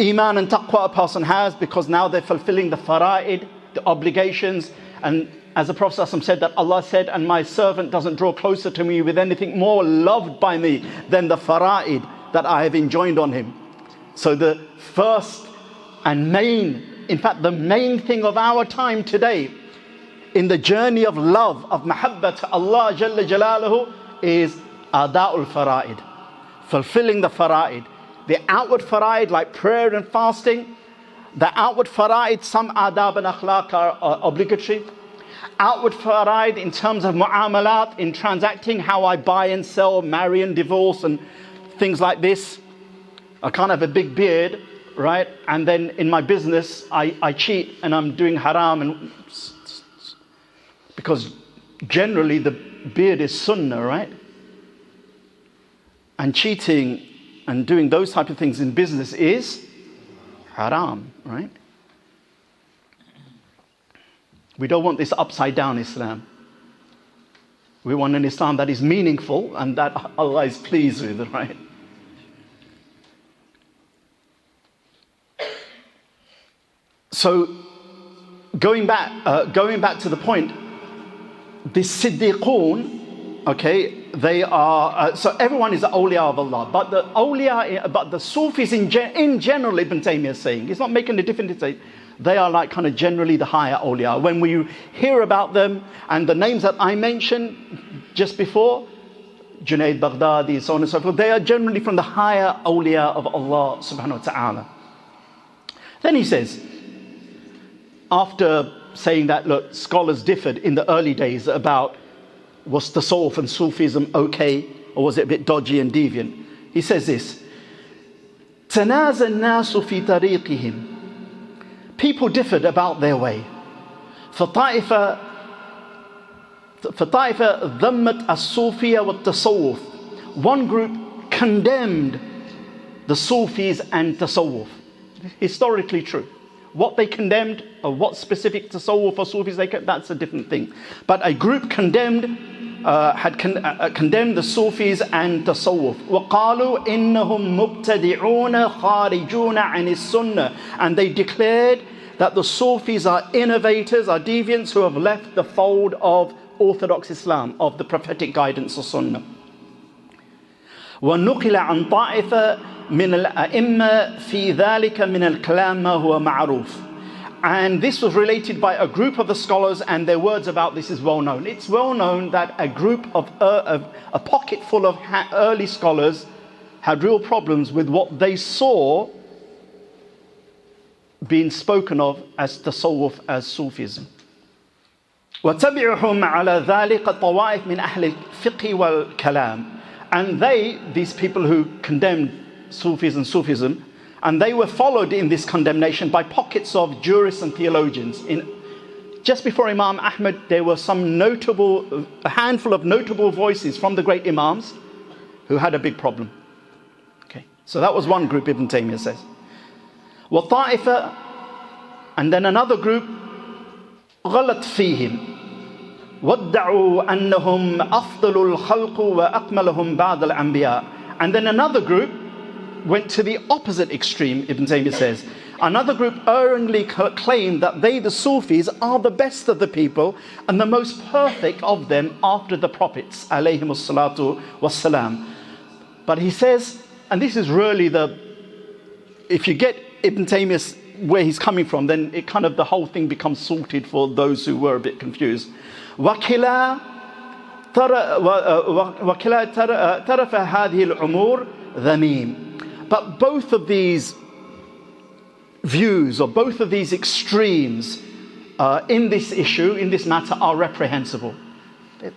Iman and Taqwa a person has, because now they're fulfilling the fara'id, the obligations, and as the Prophet ﷺ said, that Allah said, and my servant doesn't draw closer to me with anything more loved by me than the fara'id that I have enjoined on him. So the first and main, in fact the main thing of our time today in the journey of love, of mahabbat to Allah Jalla Jalaluhu, is ada'ul fara'id, fulfilling the fara'id. The outward fara'id like prayer and fasting, the outward fara'id, some adab and akhlaq are obligatory. Outward fara'id in terms of mu'amalat, in transacting, how I buy and sell, marry and divorce and things like this. I can't have a big beard, right? And then in my business, I cheat and I'm doing haram, and because generally the beard is sunnah, right? And cheating and doing those type of things in business is haram, right? We don't want this upside down Islam. We want an Islam that is meaningful and that Allah is pleased with, right? So going back to the point, the Siddiqun, okay, they are, so everyone is the awliya of Allah, but the awliya, but the Sufis in general, Ibn Taymiyyah is saying, he's not making a difference, they are like kind of generally the higher awliya. When we hear about them, and the names that I mentioned just before, Junaid Baghdadi, so on and so forth, they are generally from the higher awliya of Allah subhanahu wa ta'ala. Then he says, after saying that, look, scholars differed in the early days about was tasawwuf and Sufism okay, or was it a bit dodgy and deviant? He says this, تنازع الناس في طريقهم. People differed about their way. فطائفة ذمت الصوفية والتصوف. One group condemned the Sufis and tasawwuf. Historically true. What they condemned, or what specific tasawwuf or Sufis they condemned, that's a different thing. But a group condemned the Sufis and tasawwuf. وَقَالُوا إِنَّهُمْ مُبْتَدِعُونَ خَارِجُونَ عَنِ السُّنَّةِ. And they declared that the Sufis are innovators, are deviants who have left the fold of Orthodox Islam, of the prophetic guidance of Sunnah. وَنُقِلَ عَنْ طَائِفَةٍ من الأئمة في ذلك من الكلام ما هو معروف. And this was related by a group of the scholars, and their words about this is well known. It's well known that a group of a pocket full of early scholars had real problems with what they saw being spoken of as tasawwuf, as Sufism. وَتَبِعُهُمْ عَلَى ذَلِكَ طَوَائِفْ مِنْ أَهْلِ الْفِقْهِ وَالْكَلَامِ. And they, these people who condemned Sufis and Sufism, and they were followed in this condemnation by pockets of jurists and theologians. Just before Imam Ahmad, there were a handful of notable voices from the great Imams who had a big problem. Okay, so that was one group, Ibn Taymiyyah says. وَطَائِفَ, and then another group, غَلَطْ فِيهِمْ وَادَّعُوا أَنَّهُمْ أَفْضَلُ الْخَلْقُ وَأَكْمَلُهُمْ بَعْدَ الْأَنْبِيَاءِ. And then another group went to the opposite extreme, Ibn Taymiyyah says. Another group erringly claimed that they, the Sufis, are the best of the people and the most perfect of them after the prophets, alayhimus salatu wassalam. But he says, and this is really if you get Ibn Taymiyyah where he's coming from, then it kind of, the whole thing becomes sorted for those who were a bit confused. وَكِلَا تَرَفَ هَذِهِ الْعُمُورِ ذَمِيمٌ. But both of these views, or both of these extremes in this issue, in this matter, are reprehensible. They've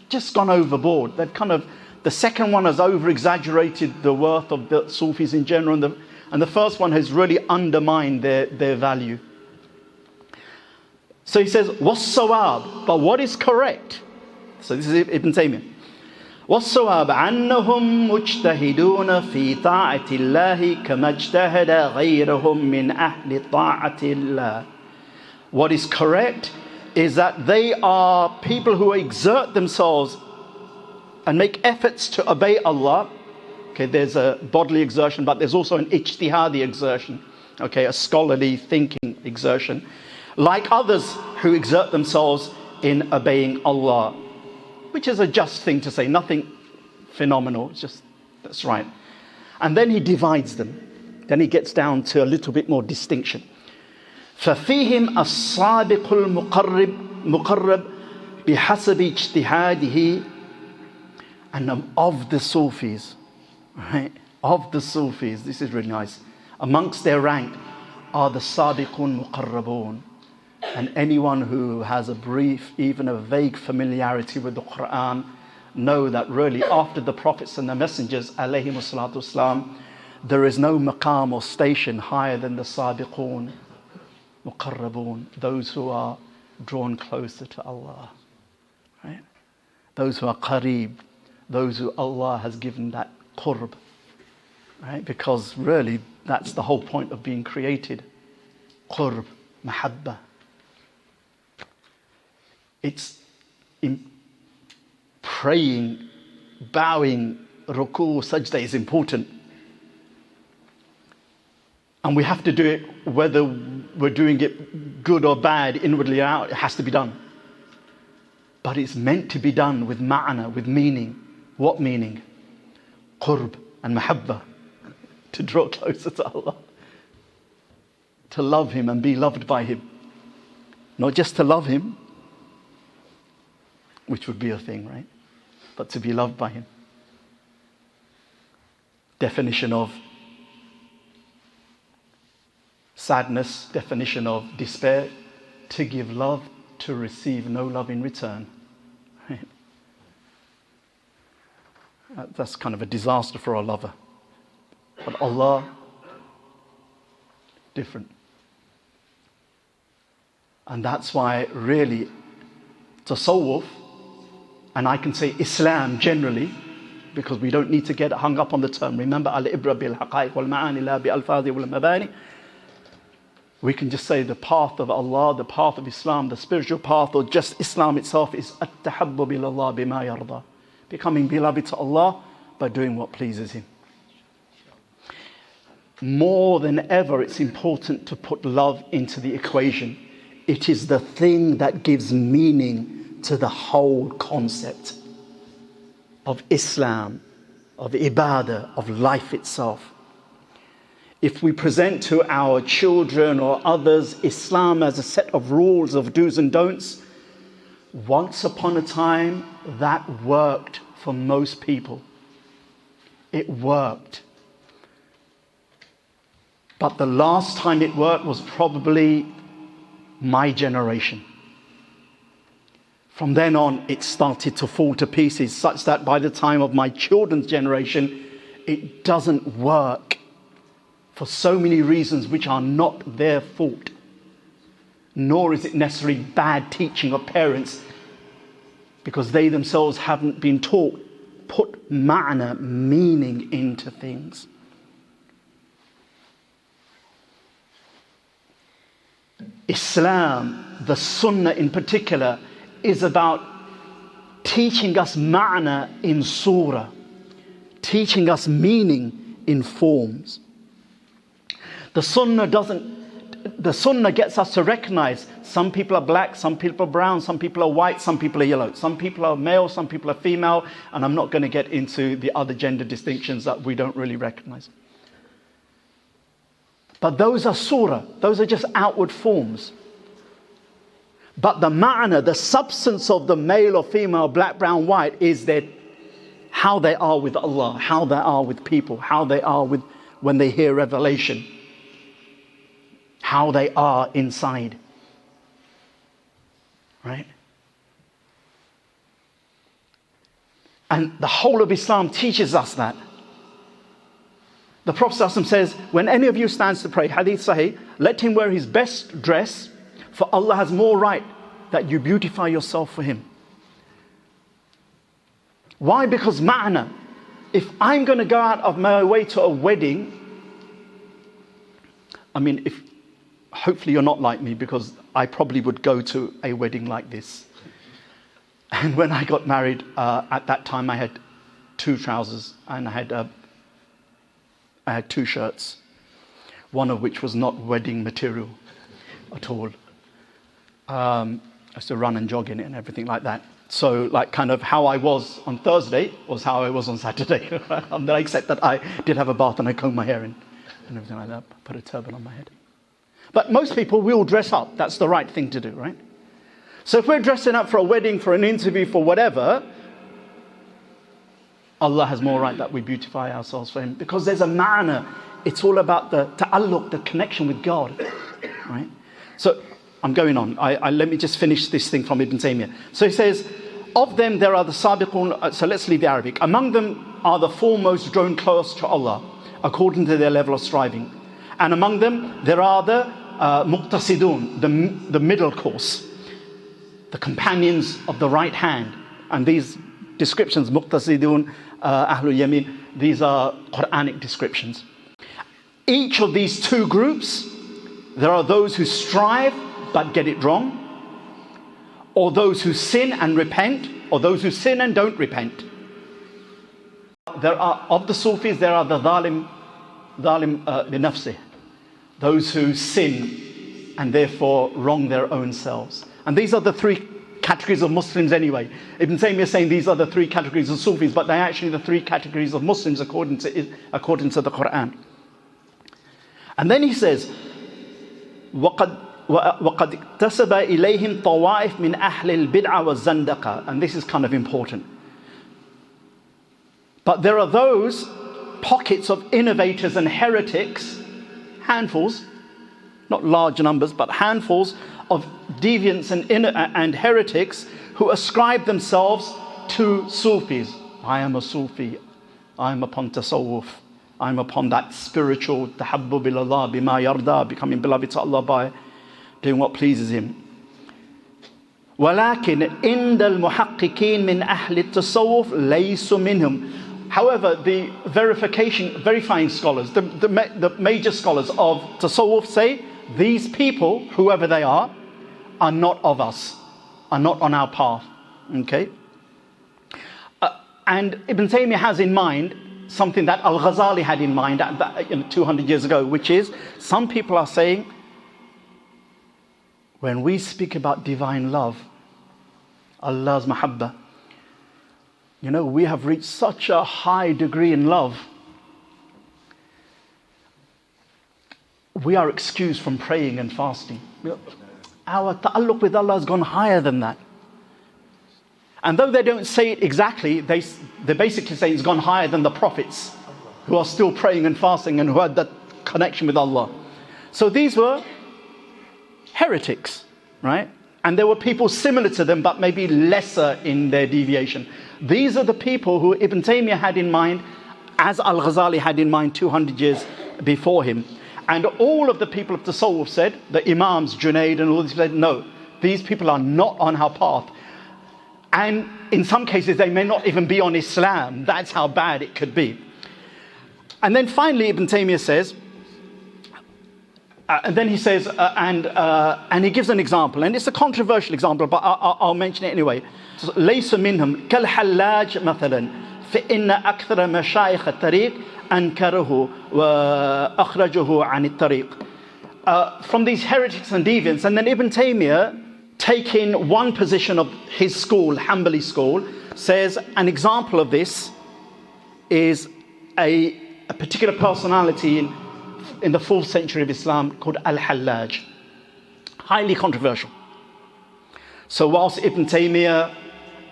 just gone overboard. The second one has over-exaggerated the worth of the Sufis in general, and the first one has really undermined their value. So he says, وَالصَّوَابُ, but what is correct? So this is Ibn Taymiyyah. وَالصَّوَابُ أَنَّهُمْ مُجْتَهِدُونَ فِي طَاعَةِ اللَّهِ كَمَا اجْتَهَدَ غَيْرُهُمْ مِنْ أَهْلِ طَاعَةِ اللَّهِ. What is correct is that they are people who exert themselves and make efforts to obey Allah. Okay, there's a bodily exertion, but there's also an ijtihadi exertion. Okay, a scholarly thinking exertion. Like others who exert themselves in obeying Allah, which is a just thing to say, nothing phenomenal, it's just, that's right. And then he divides them. Then he gets down to a little bit more distinction. فَفِيهِمْ الصَّابِقُ الْمُقَرَّبُ بِحَسَبِ اجْتِهَادِهِ. And of the Sufis, right? Of the Sufis, this is really nice. Amongst their rank are the Sabiqun Muqarrabun. And anyone who has a brief, even a vague familiarity with the Quran, know that really after the prophets and the messengers, alayhimus salatu wassalam, there is no maqam or station higher than the Sabiqun Muqarrabun, those who are drawn closer to Allah, right? Those who are qareeb, those who Allah has given that qurb, right? Because really that's the whole point of being created. Qurb, mahabba. It's in praying, bowing, ruku, sajda is important. And we have to do it whether we're doing it good or bad, inwardly or out, it has to be done. But it's meant to be done with ma'na, with meaning. What meaning? Qurb and mahabba. To draw closer to Allah. To love Him and be loved by Him. Not just to love Him, which would be a thing, right? But to be loved by Him. Definition of sadness, definition of despair, to give love, to receive no love in return. Right? That's kind of a disaster for a lover. But Allah, different. And that's why really tasawwuf, and I can say Islam generally, because we don't need to get hung up on the term. Remember, al-ibra bil-haqa'iq wal-ma'ani la bi-al-fadhi wal-mabani. We can just say the path of Allah, the path of Islam, the spiritual path, or just Islam itself is at-tahabbub ila-Allah bima yarda. Becoming beloved to Allah by doing what pleases Him. More than ever, it's important to put love into the equation. It is the thing that gives meaning to the whole concept of Islam, of ibadah, of life itself. if we present to our children or others Islam as a set of rules of do's and don'ts, once upon a time that worked for most people. It worked. But the last time it worked was probably my generation. From then on, it started to fall to pieces, such that by the time of my children's generation, it doesn't work for so many reasons which are not their fault. Nor is it necessarily bad teaching of parents, because they themselves haven't been taught, put ma'na, meaning into things. Islam, the Sunnah in particular, is about teaching us ma'na in surah, teaching us meaning in forms. The Sunnah gets us to recognize some people are black, some people are brown, some people are white, some people are yellow, some people are male, some people are female, and I'm not going to get into the other gender distinctions that we don't really recognize. But those are surah, those are just outward forms. But the ma'na, the substance of the male or female, black, brown, white, is that how they are with Allah, how they are with people, how they are with when they hear revelation, how they are inside. Right? And the whole of Islam teaches us that. The Prophet ﷺ says, when any of you stands to pray, hadith sahih, let him wear his best dress, for Allah has more right that you beautify yourself for him. Why? Because ma'na. If I'm going to go out of my way to a wedding, hopefully you're not like me, because I probably would go to a wedding like this. And when I got married, at that time I had 2 trousers and I had 2 shirts, one of which was not wedding material at all. I used to run and jog in it and everything like that. So like kind of how I was on Thursday was how I was on Saturday. Except that I did have a bath and I combed my hair in and everything like that. Put a turban on my head. But most people will dress up. That's the right thing to do, right? So if we're dressing up for a wedding, for an interview, for whatever, Allah has more right that we beautify ourselves for him, because there's a ma'na. It's all about the ta'alluq, the connection with God, right? So I'm going on. Let me just finish this thing from Ibn Taymiyyah. So he says, of them there are the sabiqun, so let's leave the Arabic. Among them are the foremost drawn close to Allah, according to their level of striving. And among them there are the muqtasidun, the middle course, the companions of the right hand. And these descriptions, muqtasidun, ahlul yamin, these are Quranic descriptions. Each of these 2 groups, there are those who strive but get it wrong, or those who sin and repent, or those who sin and don't repent. There are, of the Sufis, there are the dhalim binafsih, those who sin and therefore wrong their own selves. And these are the 3 categories of Muslims anyway. Ibn Taymiyyah is saying these are the 3 categories of Sufis, but they're actually the 3 categories of Muslims according to the Quran. And then he says, وَقَدْ اكْتَسَبَ إِلَيْهِمْ طَوَائِفْ مِنْ أَهْلِ الْبِدْعَ وَالزَّنْدَقَةِ. And this is kind of important. But there are those pockets of innovators and heretics, handfuls, not large numbers, but handfuls of deviants and heretics who ascribe themselves to Sufis. I am a Sufi. I am upon tasawwuf. I am upon that spiritual tahabbub ilallah bima yarda, becoming beloved to Allah by doing what pleases him. وَلَكِنْ إِنْدَ الْمُحَقِّقِينَ مِنْ أَهْلِ التَّصَوُّفِ لَيْسُ مِنْهُمْ. However, the verifying scholars, the major scholars of tasawwuf say, these people, whoever they are not of us, are not on our path. Okay? And Ibn Taymiyyah has in mind something that Al-Ghazali had in mind 200 years ago, which is, some people are saying, when we speak about divine love, Allah's mahabbah, we have reached such a high degree in love. we are excused from praying and fasting. Our ta'alluq with Allah has gone higher than that. And though they don't say it exactly, they basically say it's gone higher than the prophets who are still praying and fasting and who had that connection with Allah. So these were heretics, right? And there were people similar to them, but maybe lesser in their deviation. These are the people who Ibn Taymiyyah had in mind, as Al-Ghazali had in mind 200 years before him. And all of the people of Tasawwuf said, the Imams, Junaid and all these said, no, these people are not on our path. And in some cases, they may not even be on Islam. That's how bad it could be. And then finally, Ibn Taymiyyah says, and then he says, and he gives an example, and it's a controversial example, but I'll mention it anyway. ليس منهم كالحلاج مثلا فإن أكثر مشايخ الطريق أنكره وأخرجه عن الطريق. From these heretics and deviants, and then Ibn Taymiyyah, taking one position of his school, Hanbali school, says an example of this is a particular personality in the 4th century of Islam called Al-Hallaj. Highly controversial. So whilst Ibn Taymiyyah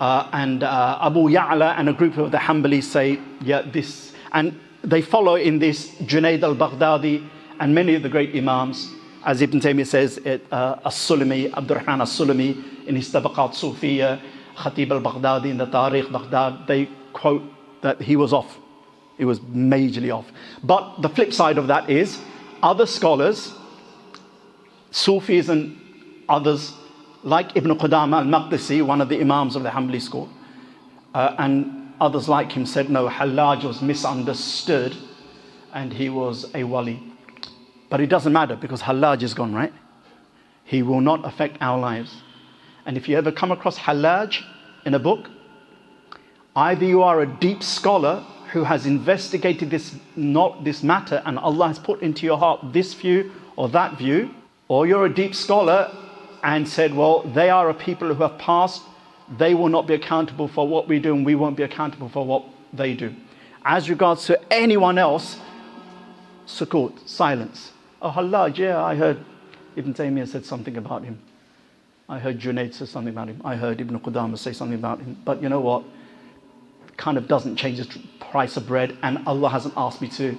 and Abu Ya'la and a group of the Hanbalis say, yeah, this, and they follow in this Junaid al-Baghdadi and many of the great Imams, as Ibn Taymiyyah says, as-Sulami, Abdul-Rahman as-Sulami in his Tabaqat Sufiya, Khatib al-Baghdadi in the Tariq Baghdad, they quote that he was off. It was majorly off. But the flip side of that is other scholars, Sufis and others, like Ibn Qudama al-Maqdisi, one of the Imams of the Hanbali school, and others like him said, no, Hallaj was misunderstood and he was a wali. But it doesn't matter because Hallaj is gone, right? He will not affect our lives. And if you ever come across Hallaj in a book, either you are a deep scholar who has investigated this matter and Allah has put into your heart this view or that view, or you're a deep scholar and said, well, they are a people who have passed, they will not be accountable for what we do and we won't be accountable for what they do. As regards to anyone else, sukut, silence. Oh, Hallaj, yeah, I heard Ibn Taymiyyah said something about him. I heard Junaid say something about him. I heard Ibn Qudama say something about him. But you know what? Kind of doesn't change the price of bread, and Allah hasn't asked me to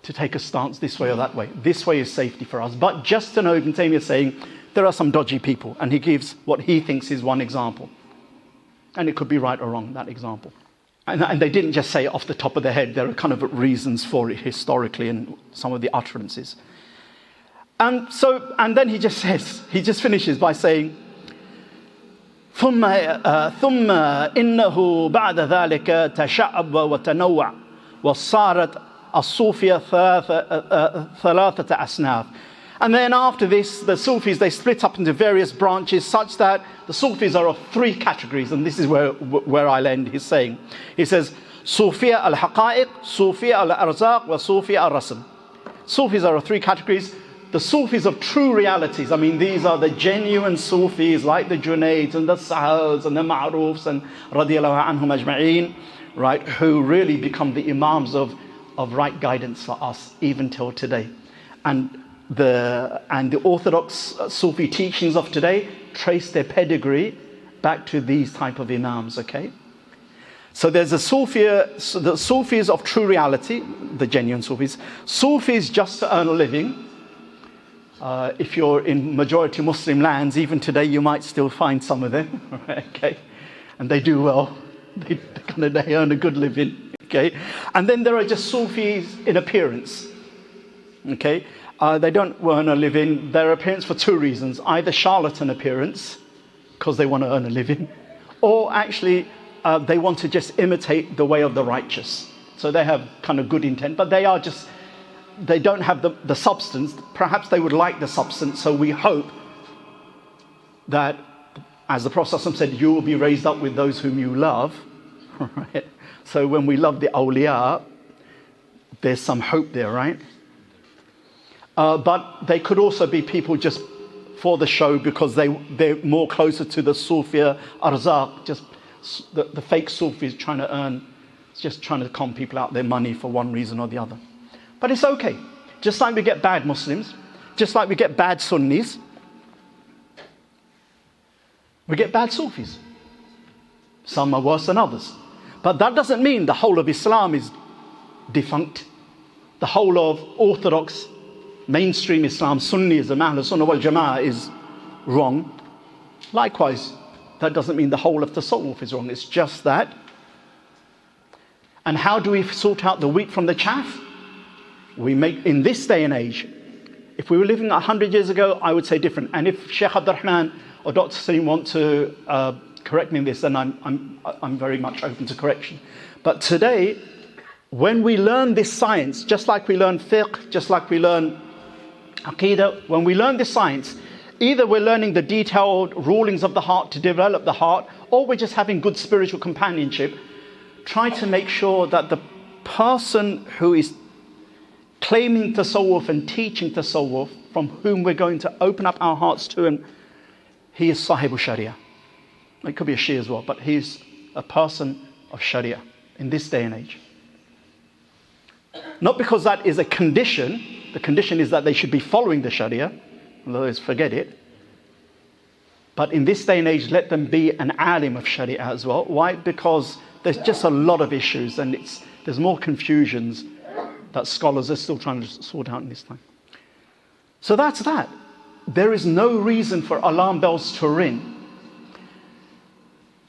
take a stance this way or that way. This way is safety for us. But just to know, Ibn Taymiyyah is saying there are some dodgy people, and he gives what he thinks is one example. And it could be right or wrong, that example. And they didn't just say it off the top of their head. There are kind of reasons for it historically and some of the utterances. And then he just finishes by saying, ثم إنه بعد ذلك تشعب وتنوع وصارت الصوفية ثلاثة أصناف. And then after this, the Sufis, they split up into various branches such that the Sufis are of 3 categories. And this is where I'll end his saying. He says, Sufiya al-Haqa'iq, Sufiya al-Arzaq, wa Sufiya al-Rasul. Sufis are of 3 categories. The Sufis of true realities. I mean, these are the genuine Sufis like the Junaids and the Sahals and the Ma'rufs and radiyallahu anhum ajma'een, right, who really become the Imams of right guidance for us even till today. And the orthodox Sufi teachings of today trace their pedigree back to these type of Imams, okay? So there's the Sufis of true reality, the genuine Sufis. Sufis just to earn a living. If you're in majority Muslim lands, even today you might still find some of them, okay? And they do well. They earn a good living, okay? And then there are just Sufis in appearance, okay? They don't earn a living. Their appearance for 2 reasons. Either charlatan appearance, because they want to earn a living, or actually they want to just imitate the way of the righteous. So they have kind of good intent, but they don't have the substance. Perhaps they would like the substance, so we hope that, as the Prophet ﷺ said, you will be raised up with those whom you love. Right? So when we love the awliya, there's some hope there, right? But they could also be people just for the show because they're more closer to the Sufia Arzaq, just the fake Sufis trying to con people out their money for one reason or the other. But it's okay. just like we get bad Muslims, just like we get bad Sunnis, we get bad Sufis. Some are worse than others. But that doesn't mean the whole of Islam is defunct. The whole of Orthodox, mainstream Islam, Sunnism, Ahl Sunnah wal Jama'ah is wrong. Likewise, that doesn't mean the whole of Tasawwuf is wrong. It's just that. And how do we sort out the wheat from the chaff? We make, in this day and age, if we were living 100 years ago, I would say different. And if Shaykh Abdul-Rahman or Dr. Salim want to correct me in this, then I'm very much open to correction. But today, when we learn this science, just like we learn fiqh, just like we learn aqidah, when we learn this science, either we're learning the detailed rulings of the heart to develop the heart, or we're just having good spiritual companionship. Try to make sure that the person who is claiming tasawwuf and teaching tasawwuf, from whom we're going to open up our hearts to, and he is Sahibu Sharia. It could be a Shia as well, but he's a person of Sharia in this day and age. Not because that is a condition. The condition is that they should be following the Sharia. Otherwise, forget it. But in this day and age, let them be an alim of Sharia as well. Why? Because there's just a lot of issues, and there's more confusions that scholars are still trying to sort out in this time. So that's that. There is no reason for alarm bells to ring.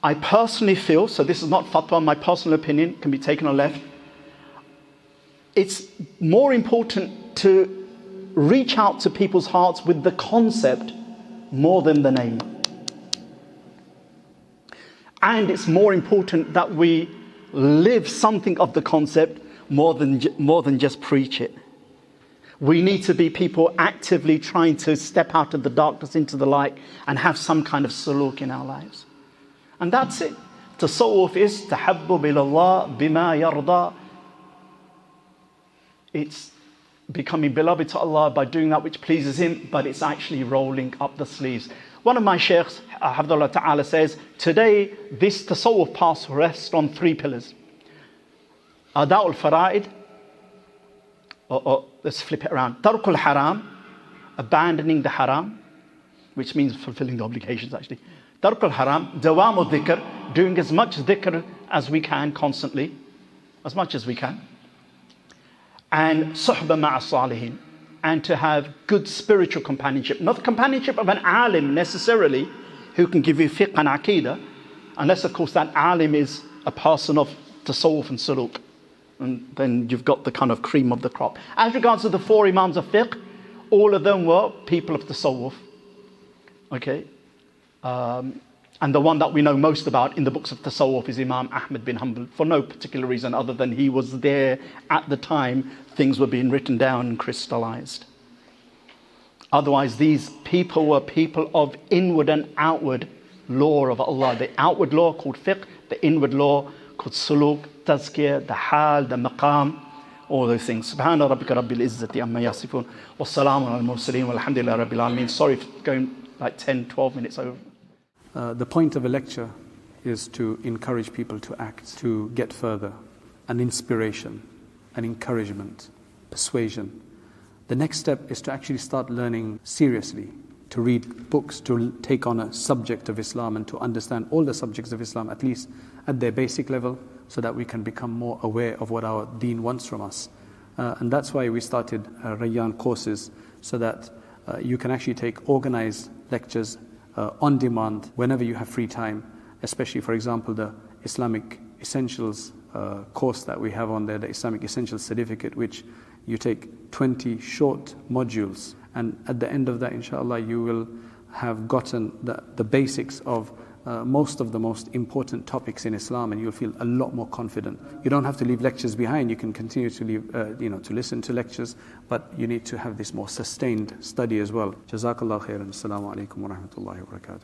I personally feel, so this is not fatwa, my personal opinion, can be taken or left. It's more important to reach out to people's hearts with the concept more than the name. And it's more important that we live something of the concept more than just preach it. We need to be people actively trying to step out of the darkness into the light and have some kind of suluk in our lives. And that's it. Tasawwuf is tahabbub ilallah bima yarda. It's becoming beloved to Allah by doing that which pleases Him, but it's actually rolling up the sleeves. One of my sheikhs, Abdullah Ta'ala, says, today this tasawwuf path rests on 3 pillars. Ada'ul fara'id, or let's flip it around. Tarkul haram, abandoning the haram, which means fulfilling the obligations actually. Tarkul haram, dawamul dhikr, doing as much dhikr as we can constantly, as much as we can. And suhba ma'a salihin, and to have good spiritual companionship. Not the companionship of an alim necessarily, who can give you fiqh and aqidah, unless of course that alim is a person of tasawwuf and suluk. And then you've got the kind of cream of the crop. As regards to the 4 imams of fiqh, all of them were people of tasawwuf. Okay? And the one that we know most about in the books of tasawwuf is Imam Ahmad bin Hanbal, for no particular reason other than he was there at the time things were being written down and crystallized. Otherwise, these people were people of inward and outward law of Allah. The outward law called fiqh, the inward law called suluk, tazkiyah, the hal, the maqam, all those things. Subhana rabbika rabbil izzati amma yasifun, wa salamun al mursaleen, walhamdulillahi rabbil alameen. Sorry for going like 10, 12 minutes over. The point of a lecture is to encourage people to act, to get further, an inspiration, an encouragement, persuasion. The next step is to actually start learning seriously, to read books, to take on a subject of Islam and to understand all the subjects of Islam, at least at their basic level, so that we can become more aware of what our deen wants from us. And that's why we started Rayyan courses, so that you can actually take organized lectures on demand whenever you have free time, especially, for example, the Islamic Essentials course that we have on there, the Islamic Essentials Certificate, which you take 20 short modules, and at the end of that, inshallah, you will have gotten the basics of most of the most important topics in Islam, and you'll feel a lot more confident. You don't have to leave lectures behind. You can continue to leave, to listen to lectures, but you need to have this more sustained study as well. Jazakallah khairan. Assalamu alaikum wa rahmatullahi wa barakatuh.